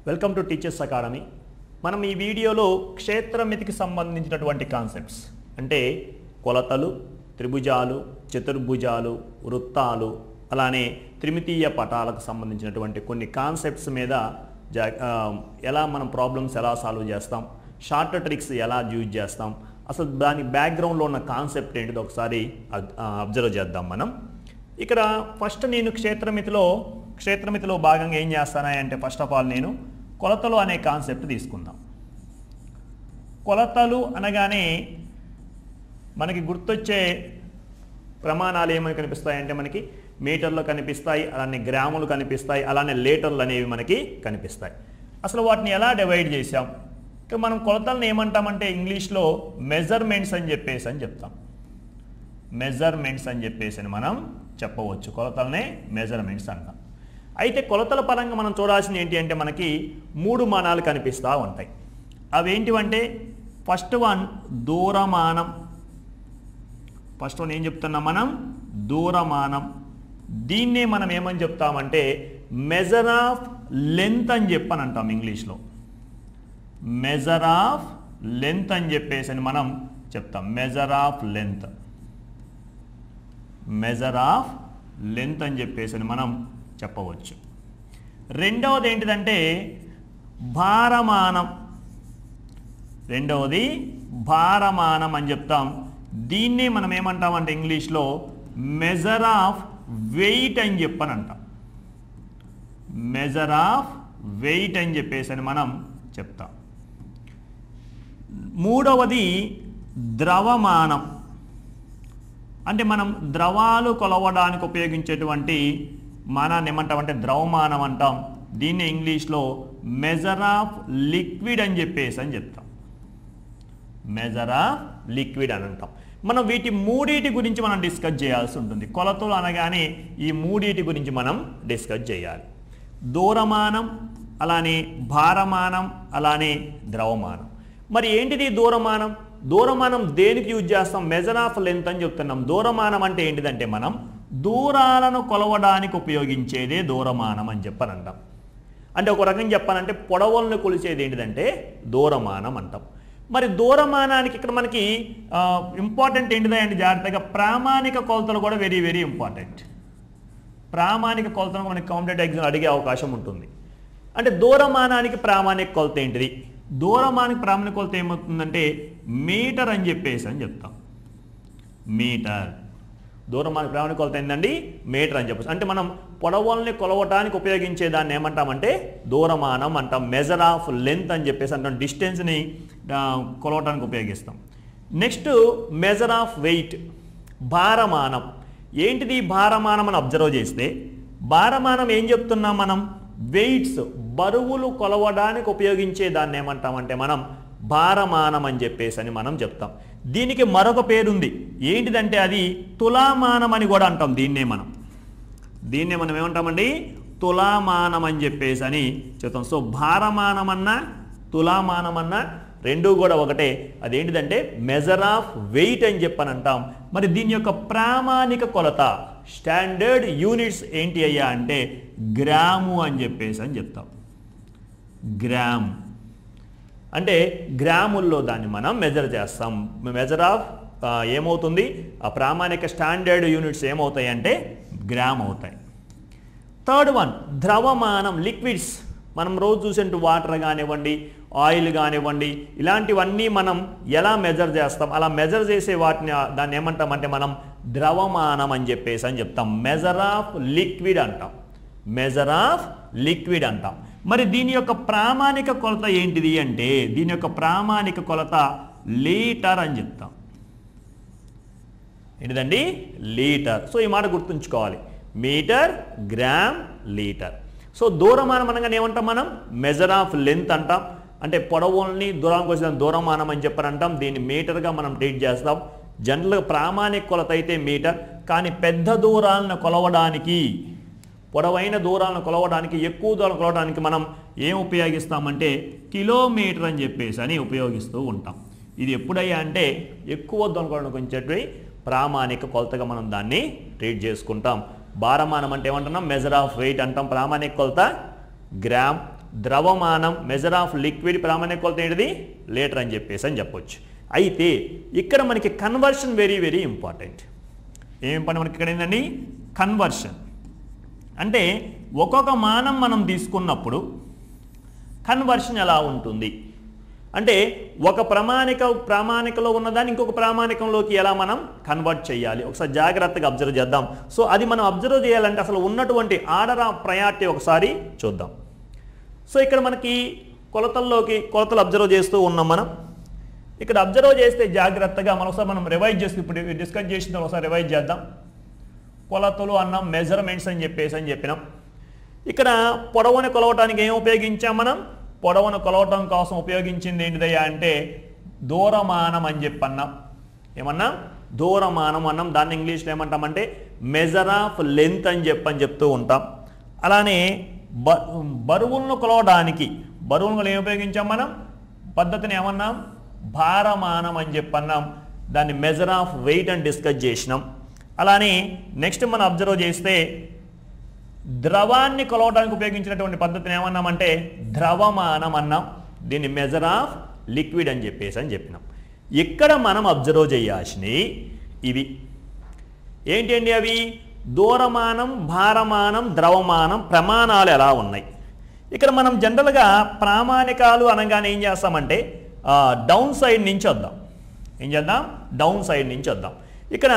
Welcome to teachers academy. మనం ఈ వీడియోలో క్షేత్రమితికి సంబంధించినటువంటి కాన్సెప్ట్స్ అంటే కొలతలు, త్రిభుజాలు, చతుర్భుజాలు, వృత్తాలు, అలానే త్రిమితీయ పటాలకు సంబంధించినటువంటి కొన్ని కాన్సెప్ట్స్ మీద ఎలా మనం ప్రాబ్లమ్స్ ఎలా సాల్వ్ చేస్తాం, షార్ట్ ట్రిక్స్ ఎలా యూజ్ చేస్తాం, అసలు దాని బ్యాక్గ్రౌండ్లో ఉన్న కాన్సెప్ట్ ఏంటిదో ఒకసారి అబ్జర్వ్ చేద్దాం. మనం ఇక్కడ ఫస్ట్ నేను క్షేత్రమితిలో భాగంగా ఏం చేస్తానంటే ఫస్ట్ ఆఫ్ ఆల్ నేను కొలతలు అనే కాన్సెప్ట్ తీసుకుందాం. కొలతలు అనగానే మనకి గుర్తొచ్చే ప్రమాణాలు ఏమని కనిపిస్తాయంటే మనకి మీటర్లు కనిపిస్తాయి, అలానే గ్రాములు కనిపిస్తాయి, అలానే లీటర్లు అనేవి మనకి కనిపిస్తాయి. అసలు వాటిని ఎలా డివైడ్ చేసాం? ఇక మనం కొలతలను ఏమంటామంటే ఇంగ్లీష్లో మెజర్మెంట్స్ అని చెప్తాం. మెజర్మెంట్స్ అని చెప్పేసి మనం చెప్పవచ్చు. కొలతలనే మెజర్మెంట్స్ అంటాం. అయితే కొలతల పరంగా మనం చూడాల్సింది ఏంటి అంటే మనకి 3 మానాలు కనిపిస్తూ ఉంటాయి. అవేంటివంటే ఫస్ట్ వన్ దూరమానం. ఫస్ట్ వన్ ఏం చెప్తున్నాం మనం? దూరమానం. దీన్నే మనం ఏమని చెప్తామంటే మెజర్ ఆఫ్ లెంత్ అని చెప్పని అంటాం ఇంగ్లీష్లో. మెజర్ ఆఫ్ లెంత్ అని చెప్పేసి మనం చెప్తాం. Measure of length, measure of length అని చెప్పేసి మనం చెప్పవచ్చు. రెండవది ఏంటిదంటే భారమానం. రెండవది భారమానం అని చెప్తాం. దీన్నే మనం ఏమంటామంటే ఇంగ్లీష్లో మెజర్ ఆఫ్ వెయిట్ అని చెప్పని అంటాం. మెజర్ ఆఫ్ వెయిట్ అని చెప్పేసి మనం చెప్తాం. మూడవది ద్రవమానం. అంటే మనం ద్రవాలు కొలవడానికి ఉపయోగించేటువంటి మానాన్ని ఏమంటామంటే ద్రవమానం అంటాం. దీన్ని ఇంగ్లీష్లో మెజర్ ఆఫ్ లిక్విడ్ అని చెప్పేసి చెప్తాం. మెజర్ ఆఫ్ లిక్విడ్ అని అంటాం. మనం వీటి మూడిటి గురించి మనం డిస్కస్ చేయాల్సి ఉంటుంది. కొలతలు అనగానే ఈ మూడిటి గురించి మనం డిస్కస్ చేయాలి. దూరమానం, అలానే భారమానం, అలానే ద్రవమానం. మరి ఏంటిది దూరమానం? దూరమానం దేనికి యూజ్ చేస్తాం? మెజర్ ఆఫ్ లెంత్ అని చెప్తున్నాం. దూరమానం అంటే ఏంటిదంటే మనం దూరాలను కొలవడానికి ఉపయోగించేదే దూరమానం అని చెప్పని అంటాం. అంటే ఒక రకంగా చెప్పాలంటే పొడవులను కొలిచేది ఏంటిదంటే దూరమానం అంటాం. మరి దూరమానానికి ఇక్కడ మనకి ఇంపార్టెంట్ ఏంటిదంటే జాగ్రత్తగా ప్రామాణిక కొలతలు కూడా వెరీ వెరీ ఇంపార్టెంట్. ప్రామాణిక కొలతలు మనకి కాంపిటేటివ్ ఎగ్జామ్ అడిగే అవకాశం ఉంటుంది. అంటే దూరమానానికి ప్రామాణిక కొలత ఏంటిది? దూరమానికి ప్రామాణిక కొలత ఏమవుతుందంటే మీటర్ అని చెప్పేసి చెప్తాం. మీటర్. దూరమానికి ప్రామాణిక కొలత ఏంటండి? మీటర్ అని చెప్పచ్చు. అంటే మనం పొడవుల్ని కొలవటానికి ఉపయోగించే దాన్ని ఏమంటామంటే దూరమానం అంటాం. మెజర్ ఆఫ్ లెంత్ అని చెప్పేసి అంటాం. డిస్టెన్స్ని కొలవటానికి ఉపయోగిస్తాం. నెక్స్ట్ మెజర్ ఆఫ్ వెయిట్, భారమానం. ఏంటిది భారమానం అని అబ్జర్వ్ చేస్తే భారమానం ఏం చెప్తున్నాం మనం? వెయిట్స్, బరువులు కొలవడానికి ఉపయోగించే దాన్ని ఏమంటామంటే మనం భారమానం అని చెప్పేసి మనం చెప్తాం. దీనికి మరొక పేరుంది. ఏంటిదంటే అది తులామానం అని కూడా అంటాం. దీన్నే మనం ఏమంటామండి? తులామానం అని చెప్పేసి చెప్తాం. సో భారమానం అన్నా తులామానం అన్నా రెండూ కూడా ఒకటే. అదేంటిదంటే మెజర్ ఆఫ్ వెయిట్ అని చెప్పని అంటాం. మరి దీని యొక్క ప్రామాణిక కొలత, స్టాండర్డ్ యూనిట్స్ ఏంటి అయ్యా అంటే గ్రాము అని చెప్పేసి చెప్తాం. గ్రామ్ అంటే గ్రాముల్లో దాన్ని మనం మెజర్ చేస్తాం. మెజర్ ఆఫ్ ఏమవుతుంది? ఆ ప్రామాణిక స్టాండర్డ్ యూనిట్స్ ఏమవుతాయి అంటే గ్రామ్ అవుతాయి. థర్డ్ వన్ ద్రవమానం, లిక్విడ్స్. మనం రోజు చూసేంటూ వాటర్ కానివ్వండి, ఆయిల్ కానివ్వండి, ఇలాంటివన్నీ మనం ఎలా మెజర్ చేస్తాం? అలా మెజర్ చేసే వాటిని దాన్ని ఏమంటామంటే మనం ద్రవమానం అని చెప్పేసి చెప్తాం. మెజర్ ఆఫ్ లిక్విడ్ అంటాం. మెజర్ ఆఫ్ లిక్విడ్ అంటాం. మరి దీని యొక్క ప్రామాణిక కొలత ఏంటిది అంటే దీని యొక్క ప్రామాణిక కొలత లీటర్ అని చెప్తాం. ఏంటిదండి? లీటర్. సో ఈ మాట గుర్తుంచుకోవాలి. Metre, gram, litre. సో దూరమానం అనగానే ఏమంటాం మనం? మెజర్ ఆఫ్ లెంత్ అంటాం. అంటే పొడవుల్ని దూరానికి వచ్చిన దూరమానం అని చెప్పని అంటాం. దీన్ని మీటర్గా మనం ట్రీట్ చేస్తాం. జనరల్గా ప్రామాణిక కొలత అయితే మీటర్. కానీ పెద్ద దూరాలను కొలవడానికి, పొడవైన దూరాలను కొలవడానికి, ఎక్కువ దూరం కొలవడానికి మనం ఏం ఉపయోగిస్తామంటే కిలోమీటర్ అని చెప్పేసి ఉపయోగిస్తూ ఉంటాం. ఇది ఎప్పుడయ్యా అంటే ఎక్కువ దూరం కొలవడానికి వచ్చేటివి ప్రామాణిక కొలతగా మనం దాన్ని ట్రీట్ చేసుకుంటాం. భారమానం అంటే ఏమంటున్నాం? మెజర్ ఆఫ్ వెయిట్ అంటాం. ప్రామాణిక కొలత గ్రామ్. ద్రవమానం, మెజర్ ఆఫ్ లిక్విడ్ ప్రామాణిక కొలత ఏంటిది లీటర్ అని చెప్పొచ్చు. అయితే ఇక్కడ మనకి కన్వర్షన్ వెరీ వెరీ ఇంపార్టెంట్. ఏం ఇంపార్టెంట్ మనకి ఇక్కడ ఏంటండి కన్వర్షన్ అంటే ఒక్కొక్క మానం మనం తీసుకున్నప్పుడు కన్వర్షన్ ఎలా ఉంటుంది అంటే ఒక ప్రామాణికలో ఉన్నదాన్ని ఇంకొక ప్రామాణికంలోకి ఎలా మనం కన్వర్ట్ చేయాలి ఒకసారి జాగ్రత్తగా అబ్జర్వ్ చేద్దాం. సో అది మనం అబ్జర్వ్ చేయాలంటే అసలు ఉన్నటువంటి ఆర్డర్ ఆఫ్ ప్రయారిటీ ఒకసారి చూద్దాం. సో ఇక్కడ మనకి కొలతలు అబ్జర్వ్ చేస్తూ ఉన్నాం. మనం ఇక్కడ అబ్జర్వ్ చేస్తే జాగ్రత్తగా మనం రివైజ్ చేసి ఇప్పుడు డిస్కస్ చేసిన ఒకసారి రివైజ్ చేద్దాం. కొలతలు అన్నాం, మెజర్మెంట్స్ అని చెప్పినాం. ఇక్కడ పొడవుని కొలవటానికి ఏం ఉపయోగించాం మనం? పొడవును కొలవటం కోసం ఉపయోగించింది ఏంటిదయ్యా అంటే దూరమానం అని చెప్పన్నాం. ఏమన్నాం? దూరమానం అన్నాం. దాన్ని ఇంగ్లీష్లో ఏమంటామంటే మెజర్ ఆఫ్ లెంత్ అని చెప్తూ ఉంటాం. అలానే బరువులను కొలవడానికి బరువులను ఏం ఉపయోగించాం మనం? పద్ధతిని ఏమన్నాం? భారమానం అని చెప్పన్నాం. దాన్ని మెజర్ ఆఫ్ వెయిట్ అని డిస్కస్ చేసినాం. అలానే నెక్స్ట్ మనం అబ్జర్వ్ చేస్తే ద్రవాన్ని కొలవడానికి ఉపయోగించినటువంటి పద్ధతిని ఏమన్నామంటే ద్రవమానం అన్నాం. దీన్ని మెజర్ ఆఫ్ లిక్విడ్ అని చెప్పినాం. ఇక్కడ మనం అబ్జర్వ్ చేయాల్సినవి ఇవి ఏంటండి? అవి దూరమానం, భారమానం, ద్రవమానం ప్రమాణాలు ఎలా ఉన్నాయి. ఇక్కడ మనం జనరల్గా ప్రామాణికాలు అనగానే ఏం చేస్తామంటే డౌన్ సైడ్ నుంచి వద్దాం. ఏం చేద్దాం? డౌన్ సైడ్ నుంచి వద్దాం. ఇక్కడ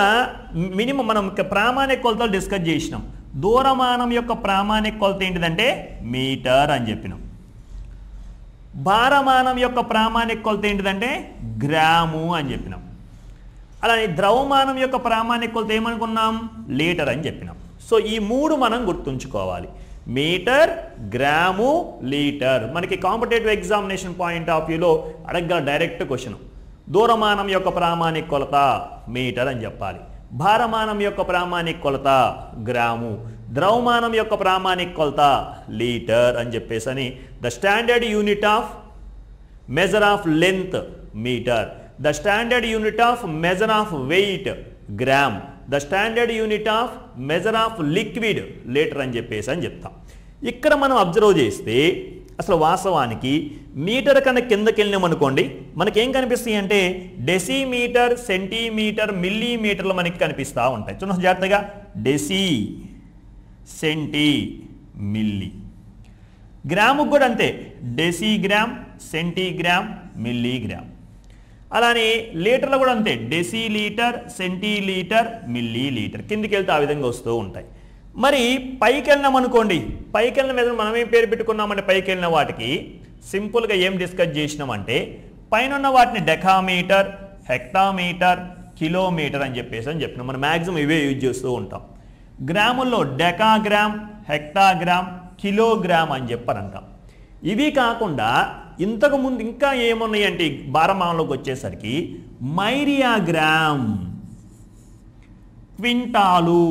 మినిమం మనం ప్రామాణిక కొలతలు డిస్కస్ చేసినాం. దూరమానం యొక్క ప్రామాణిక కొలత ఏంటిదంటే మీటర్ అని చెప్పినాం. భారమానం యొక్క ప్రామాణిక కొలత ఏంటిదంటే గ్రాము అని చెప్పినాం. అలానే ద్రవమానం యొక్క ప్రామాణిక కొలత ఏమనుకున్నాం? లీటర్ అని చెప్పినాం. సో ఈ మూడు మనం గుర్తుంచుకోవాలి. Metre, gram, litre. మనకి కాంపిటేటివ్ ఎగ్జామినేషన్ పాయింట్ ఆఫ్ వ్యూలో అడగగల డైరెక్ట్ క్వశ్చన్. దూరమానం యొక్క ప్రామాణిక కొలత మీటర్ అని చెప్పాలి. భారమానం యొక్క ప్రామాణిక కొలత గ్రాము, ద్రవమానం యొక్క ప్రామాణిక కొలత లీటర్ అని చెప్పేసి the standard unit of measure of length metre, the standard unit of measure of weight gram, the standard unit of measure of liquid litre అని చెప్తాం. ఇక్కడ మనం అబ్జర్వ్ చేస్తే అసలు వాస్తవానికి మీటర్ కన్నా కిందకి వెళ్ళినామనుకోండి మనకేం కనిపిస్తాయి అంటే డెసిమీటర్, సెంటీమీటర్, మిల్లీమీటర్లు మనకి కనిపిస్తూ ఉంటాయి. చూడండి జాగ్రత్తగా డెసి, సెంటీ, మిల్లీ. గ్రాముకు కూడా అంతే డెసిగ్రామ్, సెంటీగ్రామ్, మిల్లీగ్రామ్. అలానే లీటర్లు కూడా అంతే డెసిలీటర్, సెంటీలీటర్, మిల్లీలీటర్. కిందికి వెళ్తే ఆ విధంగా వస్తూ ఉంటాయి. మరి పైకి వెళ్ళినాం అనుకోండి, పైకి వెళ్ళిన మీద మనం ఏం పేరు పెట్టుకున్నామంటే పైకి వెళ్ళిన వాటికి సింపుల్గా ఏం డిస్కస్ చేసినామంటే పైన ఉన్న వాటిని డెకామీటర్, హెక్టామీటర్, కిలోమీటర్ అని చెప్పినాం. మనం మ్యాక్సిమం ఇవే యూజ్ చేస్తూ ఉంటాం. గ్రాముల్లో డెకాగ్రామ్, హెక్టాగ్రామ్, కిలోగ్రామ్ అని అంటాం. ఇవి కాకుండా ఇంతకుముందు ఇంకా ఏమున్నాయంటే భారమానంలోకి వచ్చేసరికి మైరియాగ్రామ్, క్వింటాలు,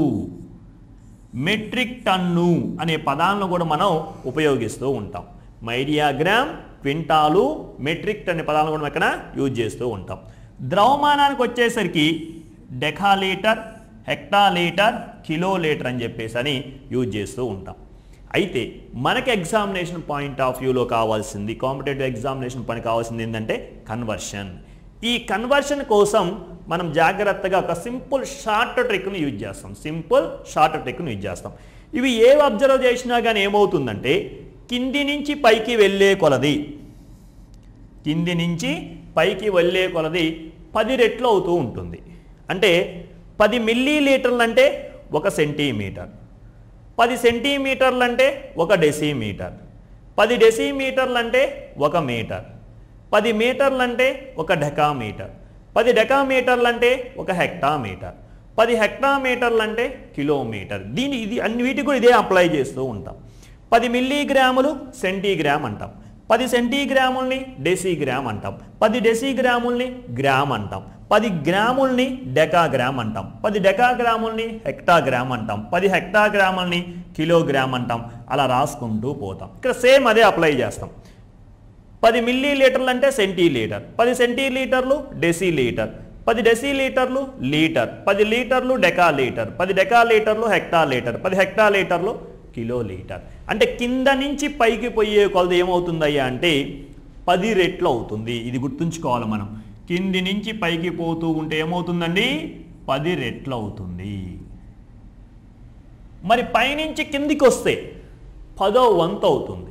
మెట్రిక్ టన్ను అనే పదాలను కూడా మనం ఉపయోగిస్తూ ఉంటాం. మైరియాగ్రామ్, క్వింటాలు, మెట్రిక్ టన్ అనే పదాలను కూడా ఇక్కడ యూజ్ చేస్తూ ఉంటాం. ద్రవమానానికి వచ్చేసరికి డెకాలీటర్, హెక్టాలీటర్, కిలోలీటర్ అని చెప్పేసి యూజ్ చేస్తూ ఉంటాం. అయితే మనకి ఎగ్జామినేషన్ పాయింట్ ఆఫ్ వ్యూలో కావాల్సింది, కాంపిటేటివ్ ఎగ్జామినేషన్ పని కావాల్సింది ఏంటంటే కన్వర్షన్. ఈ కన్వర్షన్ కోసం మనం జాగ్రత్తగా ఒక సింపుల్ షార్ట్ ట్రిక్ను యూజ్ చేస్తాం. ఇవి ఏవి అబ్జర్వ్ చేసినా కానీ ఏమవుతుందంటే కింది నుంచి పైకి వెళ్ళే కొలది 10 రెట్లు అవుతూ ఉంటుంది. అంటే 10 మిల్లీలీటర్లు అంటే 1 సెంటీమీటర్, 10 సెంటీమీటర్లు అంటే 1 డెసిమీటర్, 10 డెసిమీటర్లు అంటే 1 మీటర్, 10 మీటర్లు అంటే 1 డెకామీటర్, 10 డెకామీటర్లు అంటే 1 హెక్టామీటర్, 10 హెక్టామీటర్లు అంటే కిలోమీటర్. ఇది అన్నిటికి కూడా ఇదే అప్లై చేస్తూ ఉంటాం. 10 మిల్లీగ్రాములు సెంటీగ్రామ్ అంటాం, 10 సెంటీగ్రాముల్ని డెసిగ్రామ్ అంటాం, 10 డెసిగ్రాముల్ని గ్రామ్ అంటాం, 10 గ్రాముల్ని డెకాగ్రామ్ అంటాం, 10 డెకాగ్రాముల్ని హెక్టాగ్రామ్ అంటాం, 10 హెక్టాగ్రాముల్ని కిలోగ్రామ్ అంటాం. అలా రాసుకుంటూ పోతాం. ఇక్కడ సేమ్ అదే అప్లై చేస్తాం. 10 మిల్లీలీటర్లు అంటే సెంటీలీటర్, 10 సెంటీలీటర్లు డెసిలీటర్, 10 డెసిలీటర్లు లీటర్, 10 లీటర్లు డెకాలీటర్, 10 డెకాలీటర్లు హెక్టాలీటర్, 10 హెక్టాలీటర్లు కిలోలీటర్. అంటే కింద నుంచి పైకి పోయే కొలది ఏమవుతుందయ్యా అంటే 10 రెట్లు అవుతుంది. ఇది గుర్తుంచుకోవాలి మనం. కింది నుంచి పైకి పోతూ ఉంటే ఏమవుతుందండి 10 రెట్లు అవుతుంది. మరి పైనుంచి కిందికి వస్తే 10వ వంతు అవుతుంది.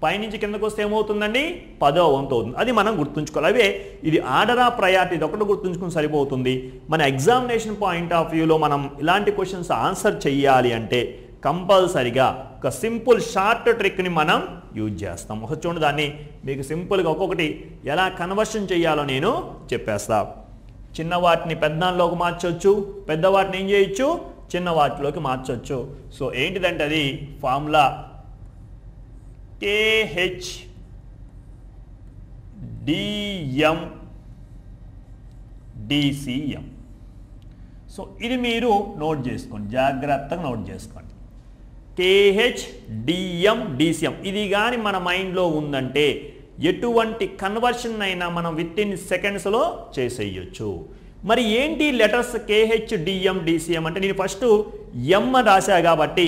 పైనుంచి కిందకు వస్తే ఏమవుతుందండి 10వ వంతు అవుతుంది. అది మనం గుర్తుంచుకోవాలి. అవే ఇది ఆర్డర్ ఆఫ్ ప్రయారిటీ, ఇది ఒకటి గుర్తుంచుకుని సరిపోతుంది. మన ఎగ్జామినేషన్ పాయింట్ ఆఫ్ వ్యూలో మనం ఇలాంటి క్వశ్చన్స్ ఆన్సర్ చేయాలి అంటే కంపల్సరిగా ఒక సింపుల్ షార్ట్ ట్రిక్ని మనం యూజ్ చేస్తాం. ఒక చూడండి, దాన్ని మీకు సింపుల్గా ఒక్కొక్కటి ఎలా కన్వర్షన్ చేయాలో నేను చెప్పేస్తా. చిన్న వాటిని పెద్దలోకి మార్చవచ్చు, పెద్ద వాటిని ఏం చేయొచ్చు చిన్న వాటిలోకి మార్చవచ్చు. సో ఏంటిదంటే అది ఫార్ములా KHDM DCM. సో ఇది మీరు నోట్ చేసుకోండి, జాగ్రత్తగా నోట్ చేసుకోండి. KHDM DCM ఇది కానీ మన మైండ్లో ఉందంటే ఎటువంటి కన్వర్షన్ అయినా మనం విత్-ఇన్ సెకండ్స్లో చేసేయచ్చు. మరి ఏంటి లెటర్స్ KHDM DCM అంటే నేను ఫస్ట్ M రాశా కాబట్టి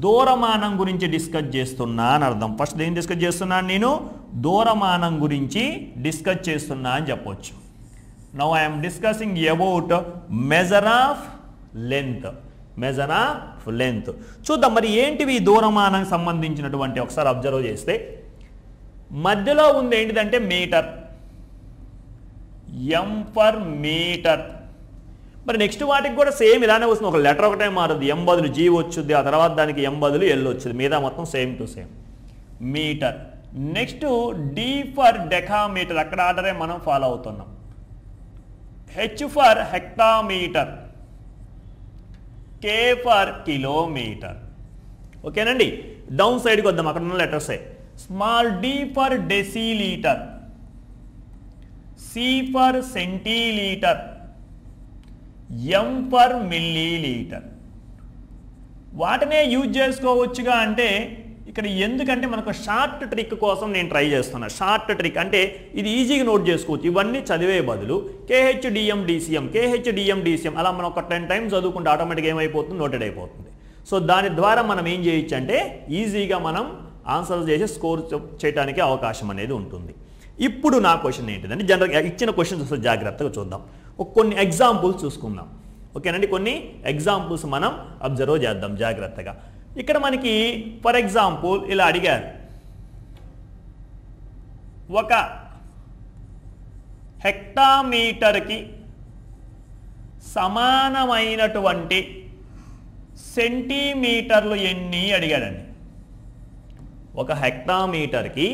దూరమానం గురించి డిస్కస్ చేస్తున్నా అని అర్థం. ఫస్ట్ ఏం డిస్కస్ చేస్తున్నాను నేను దూరమానం గురించి డిస్కస్ చేస్తున్నా అని చెప్పొచ్చు. Now I am discussing about measure of length. Measure of length చూద్దాం. మరి ఏంటివి దూరమానానికి సంబంధించినటువంటి ఒకసారి అబ్జర్వ్ చేస్తే మధ్యలో ఉంది ఏంటిదంటే మీటర్, M ఫర్ మీటర్. మరి నెక్స్ట్ వాటికి కూడా సేమ్ ఇలానే వస్తుంది, ఒక లెటర్ ఒకటే మారుద్ది. M బదులు G వచ్చుద్ది, ఆ తర్వాత దానికి M బదులు L వచ్చింది, మీద మొత్తం same to same metre. Next D for decametre, అక్కడ ఆర్డరే మనం ఫాలో అవుతున్నాం. H for hectometre, K for kilometre. ఓకేనండి. డౌన్ సైడ్కి వద్దాం, అక్కడ ఉన్న లెటర్సే. Small d for decilitre, C for centilitre, M for millilitre. వాటినే యూజ్ చేసుకోవచ్చుగా అంటే ఇక్కడ ఎందుకంటే మనకు షార్ట్ ట్రిక్ కోసం నేను ట్రై చేస్తున్నా. షార్ట్ ట్రిక్ అంటే ఇది ఈజీగా నోట్ చేసుకోవచ్చు. ఇవన్నీ చదివే బదులు KHDM DCM KHDM DCM అలా మనం ఒక 10 టైమ్స్ చదువుకుంటే ఆటోమేటిక్గా ఏమైపోతుంది నోటెడ్ అయిపోతుంది. సో దాని ద్వారా మనం ఏం చేయొచ్చు అంటే ఈజీగా మనం ఆన్సర్ చేసి స్కోర్ చేయడానికి అవకాశం అనేది ఉంటుంది. ఇప్పుడు నా క్వశ్చన్ ఏంటిదంటే జనరల్గా ఇచ్చిన క్వశ్చన్స్ వస్తే జాగ్రత్తగా చూద్దాం. కొన్ని ఎగ్జాంపుల్స్ చూసుకుందాం. ఓకేనండి, కొన్ని ఎగ్జాంపుల్స్ మనం అబ్జర్వ్ చేద్దాం జాగ్రత్తగా. ఇక్కడ మనకి ఫర్ ఎగ్జాంపుల్ ఇలా అడిగారు, ఒక హెక్టామీటర్కి సమానమైనటువంటి సెంటీమీటర్లు ఎన్ని అడిగాడండి. ఒక హెక్టామీటర్కి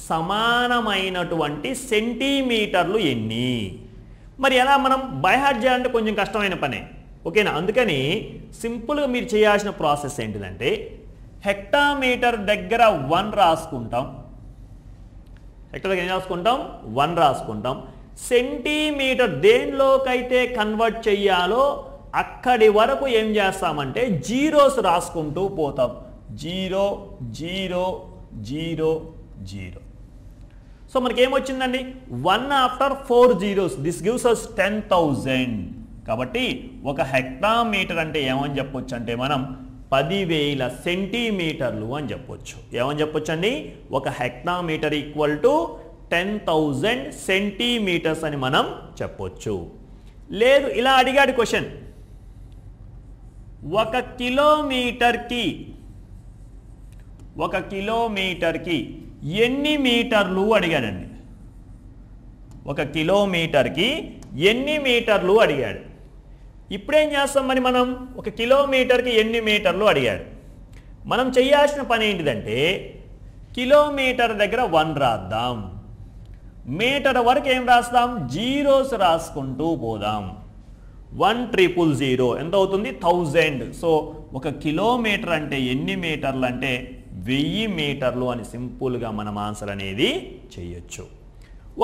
సమానమైనటువంటి సెంటీమీటర్లు ఎన్ని. మరి ఎలా మనం బైహార్ట్ చేయాలంటే కొంచెం కష్టమైన పనే. ఓకేనా, అందుకని సింపుల్గా మీరు చేయాల్సిన ప్రాసెస్ ఏంటిదంటే హెక్టామీటర్ దగ్గర 1 రాసుకుంటాం. హెక్టార్ దగ్గర ఏం రాసుకుంటాం 1 రాసుకుంటాం. సెంటీమీటర్ దేనిలోకైతే కన్వర్ట్ చెయ్యాలో అక్కడి వరకు ఏం చేస్తామంటే జీరోస్ రాసుకుంటూ పోతాం. 0 0 0 0. సో మనకి ఏమొచ్చిందండి 1 after 4 zeros. This gives us 10,000. కాబట్టి ఒక హెక్టామీటర్ అంటే ఏమని చెప్పొచ్చు అంటే మనం 10,000 సెంటీమీటర్లు అని చెప్పొచ్చు. ఏమని చెప్పొచ్చు అండి, ఒక హెక్టామీటర్ ఈక్వల్ టు 10,000 సెంటీమీటర్స్ అని మనం చెప్పొచ్చు. లేదు ఇలా అడిగాడు క్వశ్చన్, ఒక కిలోమీటర్కి ఎన్ని మీటర్లు అడిగాడండి. ఒక కిలోమీటర్కి ఎన్ని మీటర్లు అడిగాడు. ఇప్పుడేం చేస్తాం మరి మనం, ఒక కిలోమీటర్కి ఎన్ని మీటర్లు అడిగాడు. మనం చేయాల్సిన పని ఏంటిదంటే కిలోమీటర్ దగ్గర 1 రాద్దాం, మీటర్ వరకు ఏం రాస్తాం జీరోస్ రాసుకుంటూ పోదాం. 1,000 ఎంత అవుతుంది 1000. సో ఒక కిలోమీటర్ అంటే ఎన్ని మీటర్లు అంటే 1000 మీటర్లు అని సింపుల్గా మనం ఆన్సర్ అనేది చేయొచ్చు.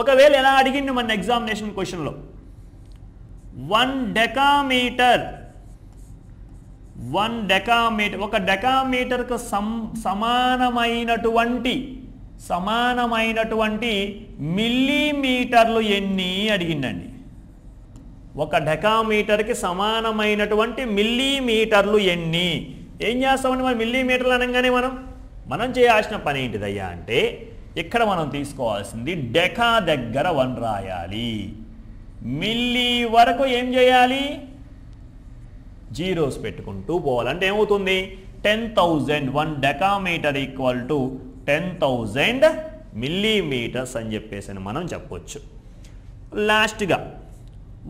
ఒకవేళ ఎలా అడిగింది మన ఎగ్జామినేషన్ క్వశ్చన్లో 1 డెకామీటర్ ఒక డెకామీటర్కు సమానమైనటువంటి మిల్లీమీటర్లు ఎన్ని అడిగిందండి. ఒక డెకామీటర్కి సమానమైనటువంటి మిల్లీమీటర్లు ఎన్ని. ఏం చేస్తామండి మరి మిల్లీమీటర్లు అనగానే మనం మనం చేయాల్సిన పని ఏంటిదయ్యా అంటే ఇక్కడ మనం తీసుకోవాల్సింది డెకా దగ్గర 1 రాయాలి, మిల్లీ వరకు ఏం చేయాలి, జీరోస్ పెట్టుకుంటూ పోవాలి. అంటే ఏమవుతుంది 10,000 1 డెకామీటర్ ఈక్వల్ టు 10,000 మిల్లీమీటర్స్ అని చెప్పేసి మనం చెప్పొచ్చు. లాస్ట్గా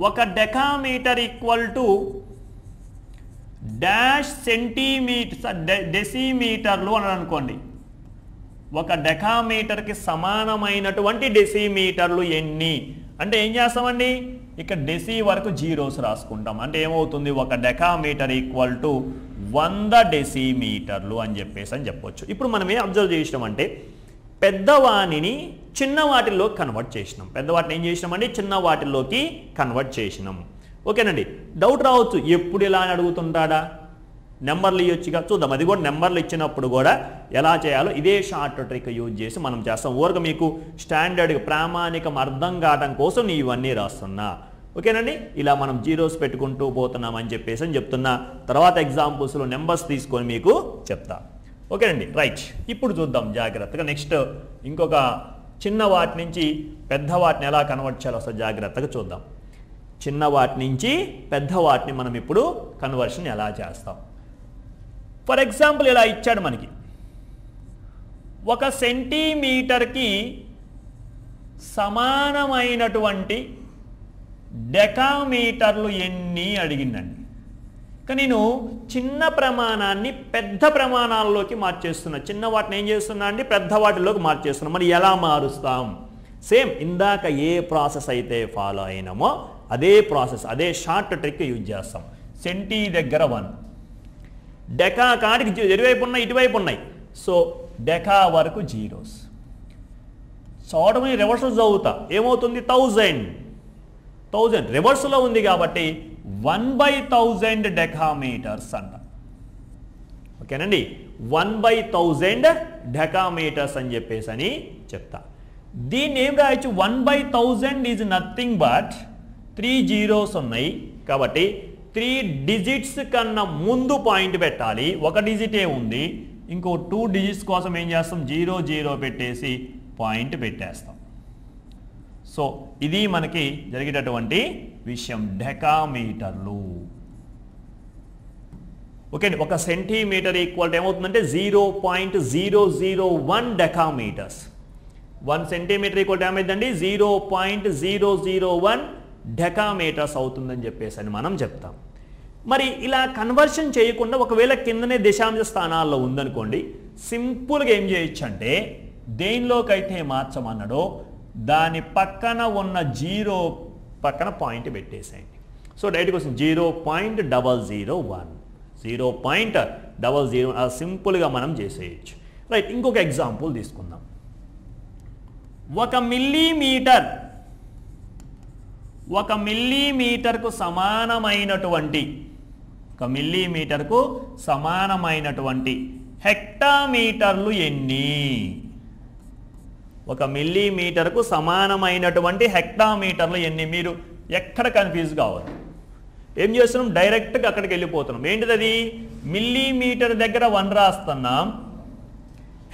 1 decametre equal to dash centimetres డెసిమీటర్లు అని అనుకోండి. 1 డెకామీటర్కి సమానమైనటువంటి డెసిమీటర్లు ఎన్ని అంటే ఏం చేస్తామండి, ఇక్కడ డెసి వరకు జీరోస్ రాసుకుంటాం. అంటే ఏమవుతుంది 1 డెకామీటర్ ఈక్వల్ టు 100 డెసిమీటర్లు అని చెప్పొచ్చు. ఇప్పుడు మనం ఏం అబ్జర్వ్ చేసినామంటే పెద్దవాటిని చిన్న వాటిల్లోకి కన్వర్ట్ చేసినాం. పెద్దవాటిని ఏం చేసినామండి, చిన్న వాటిల్లోకి కన్వర్ట్ చేసినాం. ఓకేనండి. డౌట్ రావచ్చు, ఎప్పుడు ఇలా అని అడుగుతుంటాడా, నెంబర్లు ఇవ్వచ్చుగా. చూద్దాం, అది కూడా నెంబర్లు ఇచ్చినప్పుడు కూడా ఎలా చేయాలో ఇదే షార్ట్ ట్రిక్ యూజ్ చేసి మనం చేస్తాం. ఊరక మీకు స్టాండర్డ్ ప్రామాణికం అర్థం కావడం కోసం నేను ఇవన్నీ రాస్తున్నా. ఓకేనండి. ఇలా మనం జీరోస్ పెట్టుకుంటూ పోతున్నాం అని చెప్తున్నా. తర్వాత ఎగ్జాంపుల్స్లో నెంబర్స్ తీసుకొని మీకు చెప్తా. ఓకేనండి. రైట్. ఇప్పుడు చూద్దాం జాగ్రత్తగా. నెక్స్ట్ ఇంకొక చిన్న వాటి నుంచి పెద్ద వాటిని ఎలా కన్వర్ట్ చేయాలో ఒకసారి జాగ్రత్తగా చూద్దాం. చిన్న వాటి నుంచి పెద్ద వాటిని మనం ఇప్పుడు కన్వర్షన్ ఎలా చేస్తాం. ఫర్ ఎగ్జాంపుల్ ఇలా ఇచ్చాడు మనకి 1 సెంటీమీటర్కి సమానమైనటువంటి డెకామీటర్లు ఎన్ని అడిగిందండి. కానీ నేను చిన్న ప్రమాణాన్ని పెద్ద ప్రమాణాల్లోకి మార్చేస్తున్నా. చిన్న వాటిని ఏం చేస్తున్నా అండి, పెద్ద వాటిలోకి మార్చేస్తున్నా. మరి ఎలా మారుస్తాం? సేమ్ ఇందాక ఏ ప్రాసెస్ అయితే ఫాలో అయినామో అదే ప్రాసెస్, అదే షార్ట్ ట్రిక్ యూజ్ చేస్తాం. సెంటీ దగ్గర 1, డెకా కాడికి ఇటువైపు ఉన్నాయి, ఇటువైపు ఉన్నాయి. సో డెకా వరకు జీరోస్. చదవడం రివర్స్ చదువుతా, ఏమవుతుంది 1000 రివర్స్లో ఉంది కాబట్టి 1/1000 డెకామీటర్స్ అంట. ఓకేనండి. 1/1000 డెకామీటర్స్ అని చెప్పేసి చెప్తా. దీన్ని ఏం రాయొచ్చు, 1/1000 ఈజ్ నథింగ్ బట్ 3 జీరోస్ ఉన్నాయి కాబట్టి 3 డిజిట్స్ కన్నా ముందు పాయింట్ పెట్టాలి. 1 డిజిటే ఉంది, ఇంకో 2 డిజిట్స్ కోసం ఏం చేస్తాం, 0 0 పెట్టేసి పాయింట్ పెట్టేస్తాం. సో ఇది మనకి జరిగేటటువంటి విషయం, డెకామీటర్లు. ఓకే. 1 సెంటీమీటర్ ఈక్వల్ ఏమవుతుందంటే 0.001 డెకామీటర్స్. 1 సెంటీమీటర్ ఈక్వల్ ఏమైందండి 0.001 డెకామీటర్స్ అవుతుందని చెప్పేసి మనం చెప్తాం. మరి ఇలా కన్వర్షన్ చేయకుండా ఒకవేళ కిందనే దశాంశ స్థానాల్లో ఉందనుకోండి, సింపుల్గా ఏం చేయొచ్చు అంటే దేనిలోకైతే మార్చమన్నాడో దాని పక్కన ఉన్న 0 పక్కన పాయింట్ పెట్టేసేయండి. సో డైరెక్ట్గా వస్తుంది 0.001 0.00 అలా సింపుల్గా మనం చేసేయచ్చు. రైట్. ఇంకొక ఎగ్జాంపుల్ తీసుకుందాం. 1 మిల్లీమీటర్కు సమానమైనటువంటి హెక్టామీటర్లు ఎన్ని? 1 మిల్లీమీటర్కు సమానమైనటువంటి హెక్టామీటర్లు ఎన్ని? మీరు ఎక్కడ కన్ఫ్యూజ్ కావద్దు. ఏం చేస్తున్నాం, డైరెక్ట్గా అక్కడికి వెళ్ళిపోతున్నాం. ఏంటిది అది, మిల్లీమీటర్ దగ్గర 1 రాస్తున్నాం,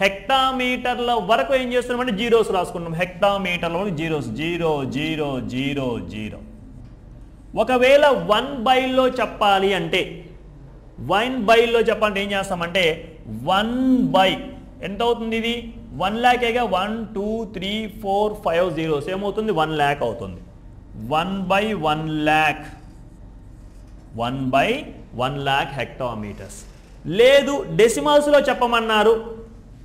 హెక్టామీటర్ల వరకు ఏం చేస్తున్నాం అంటే జీరోస్ రాసుకుంటాం. హెక్టామీటర్ల వరకు జీరోస్ 0 0 0 0. ఒకవేళ 1/లో చెప్పాలి అంటే 1/లో చెప్పాలంటే ఏం చేస్తామంటే 1/, ఎంత అవుతుంది ఇది 1 lakh 1 2 3 4 5 zeros ఏమవుతుంది 1 lakh అవుతుంది. 1/1 lakh 1/1 lakh హెక్టామీటర్స్. లేదు డెసిమల్స్లో చెప్పమన్నారు,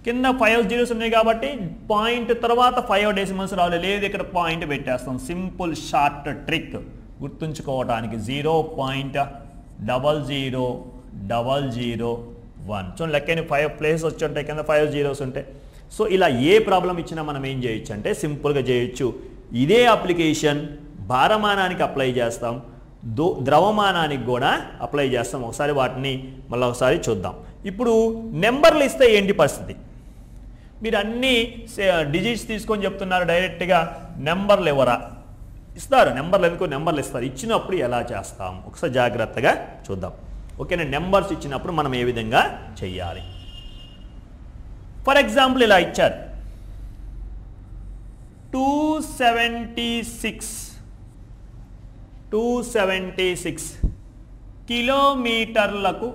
కింద 5 zeros ఉన్నాయి కాబట్టి పాయింట్ తర్వాత 5 డెసిమల్స్ రావాలి. లేదు ఇక్కడ పాయింట్ పెట్టేస్తాం. సింపుల్ షార్ట్ ట్రిక్ గుర్తుంచుకోవడానికి 0.00001. సో లెక్కని 5 ప్లేసెస్ వచ్చి ఉంటాయి, కింద 5 zeros ఉంటాయి. సో ఇలా ఏ ప్రాబ్లం ఇచ్చినా మనం ఏం చేయొచ్చు అంటే సింపుల్గా చేయొచ్చు. ఇదే అప్లికేషన్ భారమానానికి అప్లై చేస్తాం, ద్రవమానానికి కూడా అప్లై చేస్తాం. ఒకసారి వాటిని మళ్ళీ ఒకసారి చూద్దాం. ఇప్పుడు నెంబర్లు ఇస్తే ఏంటి పరిస్థితి? మీరు అన్ని డిజిట్స్ తీసుకొని చెప్తున్నారు, డైరెక్ట్గా నెంబర్లు ఎవరా ఇస్తారు? నెంబర్లు ఎందుకు నెంబర్లు ఇస్తారు? ఇచ్చినప్పుడు ఎలా చేస్తాం ఒకసారి జాగ్రత్తగా చూద్దాం. ఓకేనా? నెంబర్స్ ఇచ్చినప్పుడు మనం ఏ విధంగా చెయ్యాలి? ఫర్ ఎగ్జాంపుల్ ఇలా ఇచ్చారు 276 కిలోమీటర్లకు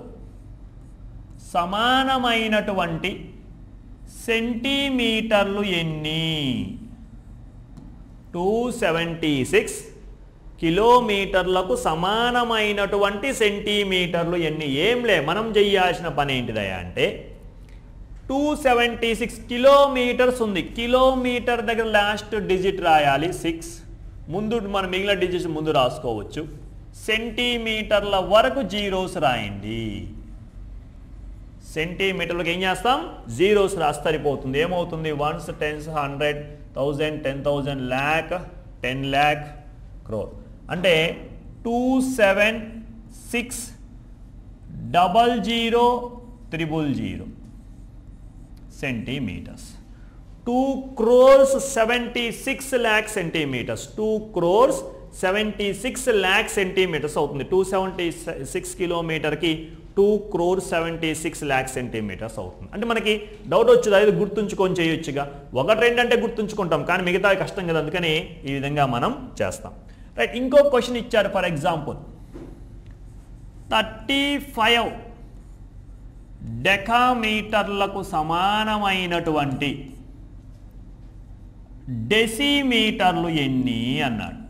సమానమైనటువంటి సెంటీమీటర్లు ఎన్ని? 276 కిలోమీటర్లకు సమానమైనటువంటి సెంటీమీటర్లు ఎన్ని? ఏంలే, మనం చేయాల్సిన పని ఏంటిదయ్యా అంటే 276 కిలోమీటర్స్ ఉంది. కిలోమీటర్ దగ్గర లాస్ట్ డిజిట్ రాయాలి 6, ముందు మనం మిగిలిన డిజిట్స్ ముందు రాసుకోవచ్చు. సెంటీమీటర్ల వరకు జీరోస్ రాయండి. సెంటీమీటర్లకు ఏం చేస్తాం? జీరోస్ రాస్తే సరిపోతుంది. ఏమవుతుంది? 1s, 10s, 100, 1000, 10,000, lakh, 10 lakh, crore. అంటే 276,000,000 centimetres. 2,76 lakh centimetres. 2,76 lakh centimetres అవుతుంది. 276 కిలోమీటర్కి 2,76 lakh సెంటీమీటర్స్ అవుతుంది. అంటే మనకి డౌట్ వచ్చేది, అది గుర్తుంచుకొని చేయొచ్చుగా. 1, 2 అంటే గుర్తుంచుకుంటాం, కానీ మిగతా కష్టం కదా, అందుకని ఈ విధంగా మనం చేస్తాం. రైట్, ఇంకో క్వశ్చన్ ఇచ్చారు. ఫర్ ఎగ్జాంపుల్ 35 డెకామీటర్లకు సమానమైనటువంటి డెసిమీటర్లు ఎన్ని అన్నాడు.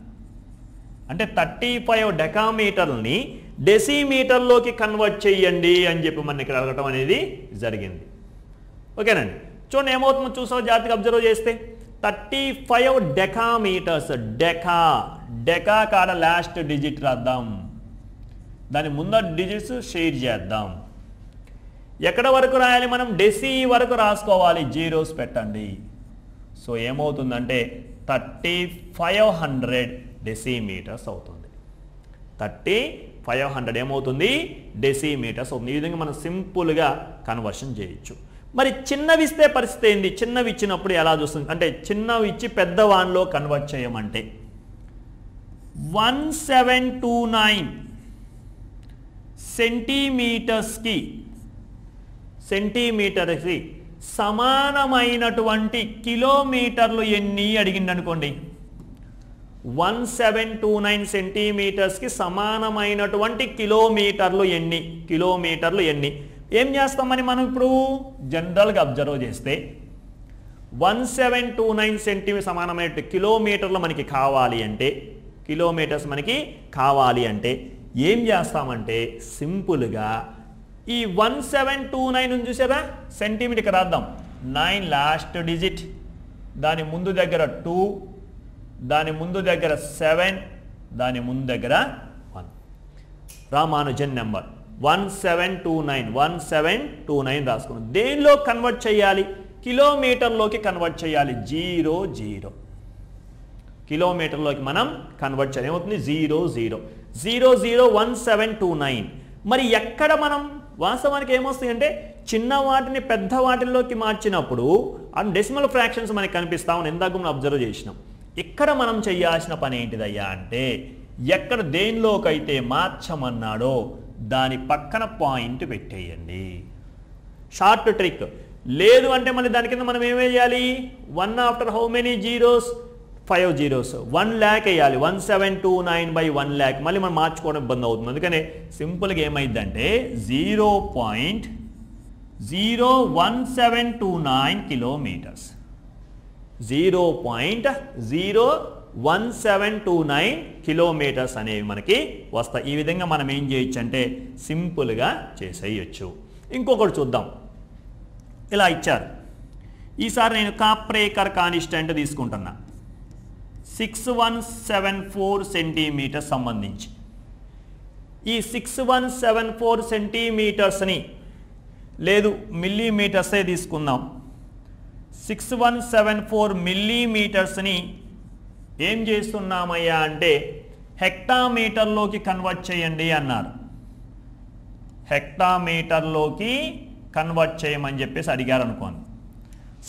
అంటే 35 డెకామీటర్లని డెసిమీటర్లోకి కన్వర్ట్ చేయండి అని చెప్పి మనకి ఇక్కడ అడగటం అనేది జరిగింది. ఓకేనండి, చూడండి ఏమవుతుందో చూసావు, జాగ్రత్తగా అబ్జర్వ్ చేస్తే 35 డెకామీటర్స్. డెకా కాడ లాస్ట్ డిజిట్ రాద్దాం, దాని ముందర డిజిట్స్ షేర్ చేద్దాం. ఎక్కడ వరకు రాయాలి మనం? డెసి వరకు రాసుకోవాలి, జీరోస్ పెట్టండి. సో ఏమవుతుందంటే 3500 డెసిమీటర్స్ అవుతుంది. 3500 ఏమవుతుంది? డెసిమీటర్స్ అవుతుంది. ఈ విధంగా మనం సింపుల్గా కన్వర్షన్ చేయొచ్చు. మరి చిన్నవి ఇస్తే పరిస్థితి ఏంది? చిన్నవి ఇచ్చినప్పుడు ఎలా చూస్తుంది అంటే, చిన్నవి ఇచ్చి పెద్ద వాన్లో కన్వర్ట్ చేయమంటే 1729 సెంటీమీటర్కి సమానమైనటువంటి కిలోమీటర్లు ఎన్ని అడిగింది అనుకోండి. 1729 సెంటీమీటర్స్కి సమానమైనటువంటి కిలోమీటర్లు ఎన్ని? ఏం చేస్తామని మనం ఇప్పుడు జనరల్గా అబ్జర్వ్ చేస్తే 1729 సెంటీమీటర్ సమానమైన కిలోమీటర్లు మనకి కావాలి అంటే ఏం చేస్తామంటే సింపుల్గా ఈ 1729 చూసారా, సెంటీమీటర్కి రాద్దాం. 9 లాస్ట్ డిజిట్, దాని ముందు దగ్గర 2, దాని ముందు దగ్గర 7, దాని ముందు దగ్గర 1. రామానుజన్ నెంబర్ 1729 రాసుకున్నాం. దేనిలో కన్వర్ట్ చేయాలి? కిలోమీటర్లోకి కన్వర్ట్ చేయాలి. 00 కిలోమీటర్లోకి మనం కన్వర్ట్ చేయాలి. ఏమవుతుంది? 001729. మరి ఎక్కడ మనం వాస్తవానికి ఏమొస్తుంది అంటే, చిన్న వాటిని పెద్ద వాటిల్లోకి మార్చినప్పుడు డెసిమల్ ఫ్రాక్షన్స్ మనకి కనిపిస్తామని ఇందాక మనం అబ్జర్వ్ చేసినాం. ఇక్కడ మనం చేయాల్సిన పని ఏంటిదయ్యా అంటే, ఎక్కడ దేనిలోకైతే మార్చమన్నాడో దాని పక్కన పాయింట్ పెట్టేయండి. Short trick. లేదు అంటే మళ్ళీ దాని కింద మనం ఏమే చేయాలి? 1 after how many zeros? 5 zeros. 1 lakh వేయాలి. 1729/1 lakh. మళ్ళీ మనం మార్చుకోవడం ఇబ్బంది అవుతుంది. అందుకనే సింపుల్గా ఏమైందంటే 0.01729 కిలోమీటర్స్. 0.01729 కిలోమీటర్స్ అనేవి మనకి వస్తాయి. ఈ విధంగా మనం ఏం చేయొచ్చు అంటే సింపుల్గా చేసేయచ్చు. ఇంకొకటి చూద్దాం. ఇలా ఇచ్చారు. ఈసారి నేను కాప్రేకర్ కాన్స్టెంట్ తీసుకుంటున్నా. 6174 సెంటీమీటర్స్ సంబంధించి ఈ 6174 సెంటీమీటర్స్ని, లేదు మిల్లీమీటర్సే తీసుకుందాం. 6174 మిల్లీమీటర్స్ని ఏం చేస్తున్నామయ్యా అంటే హెక్టామీటర్లోకి కన్వర్ట్ చేయండి అన్నారు. హెక్టామీటర్లోకి కన్వర్ట్ చేయమని చెప్పేసి అడిగారు అనుకోండి.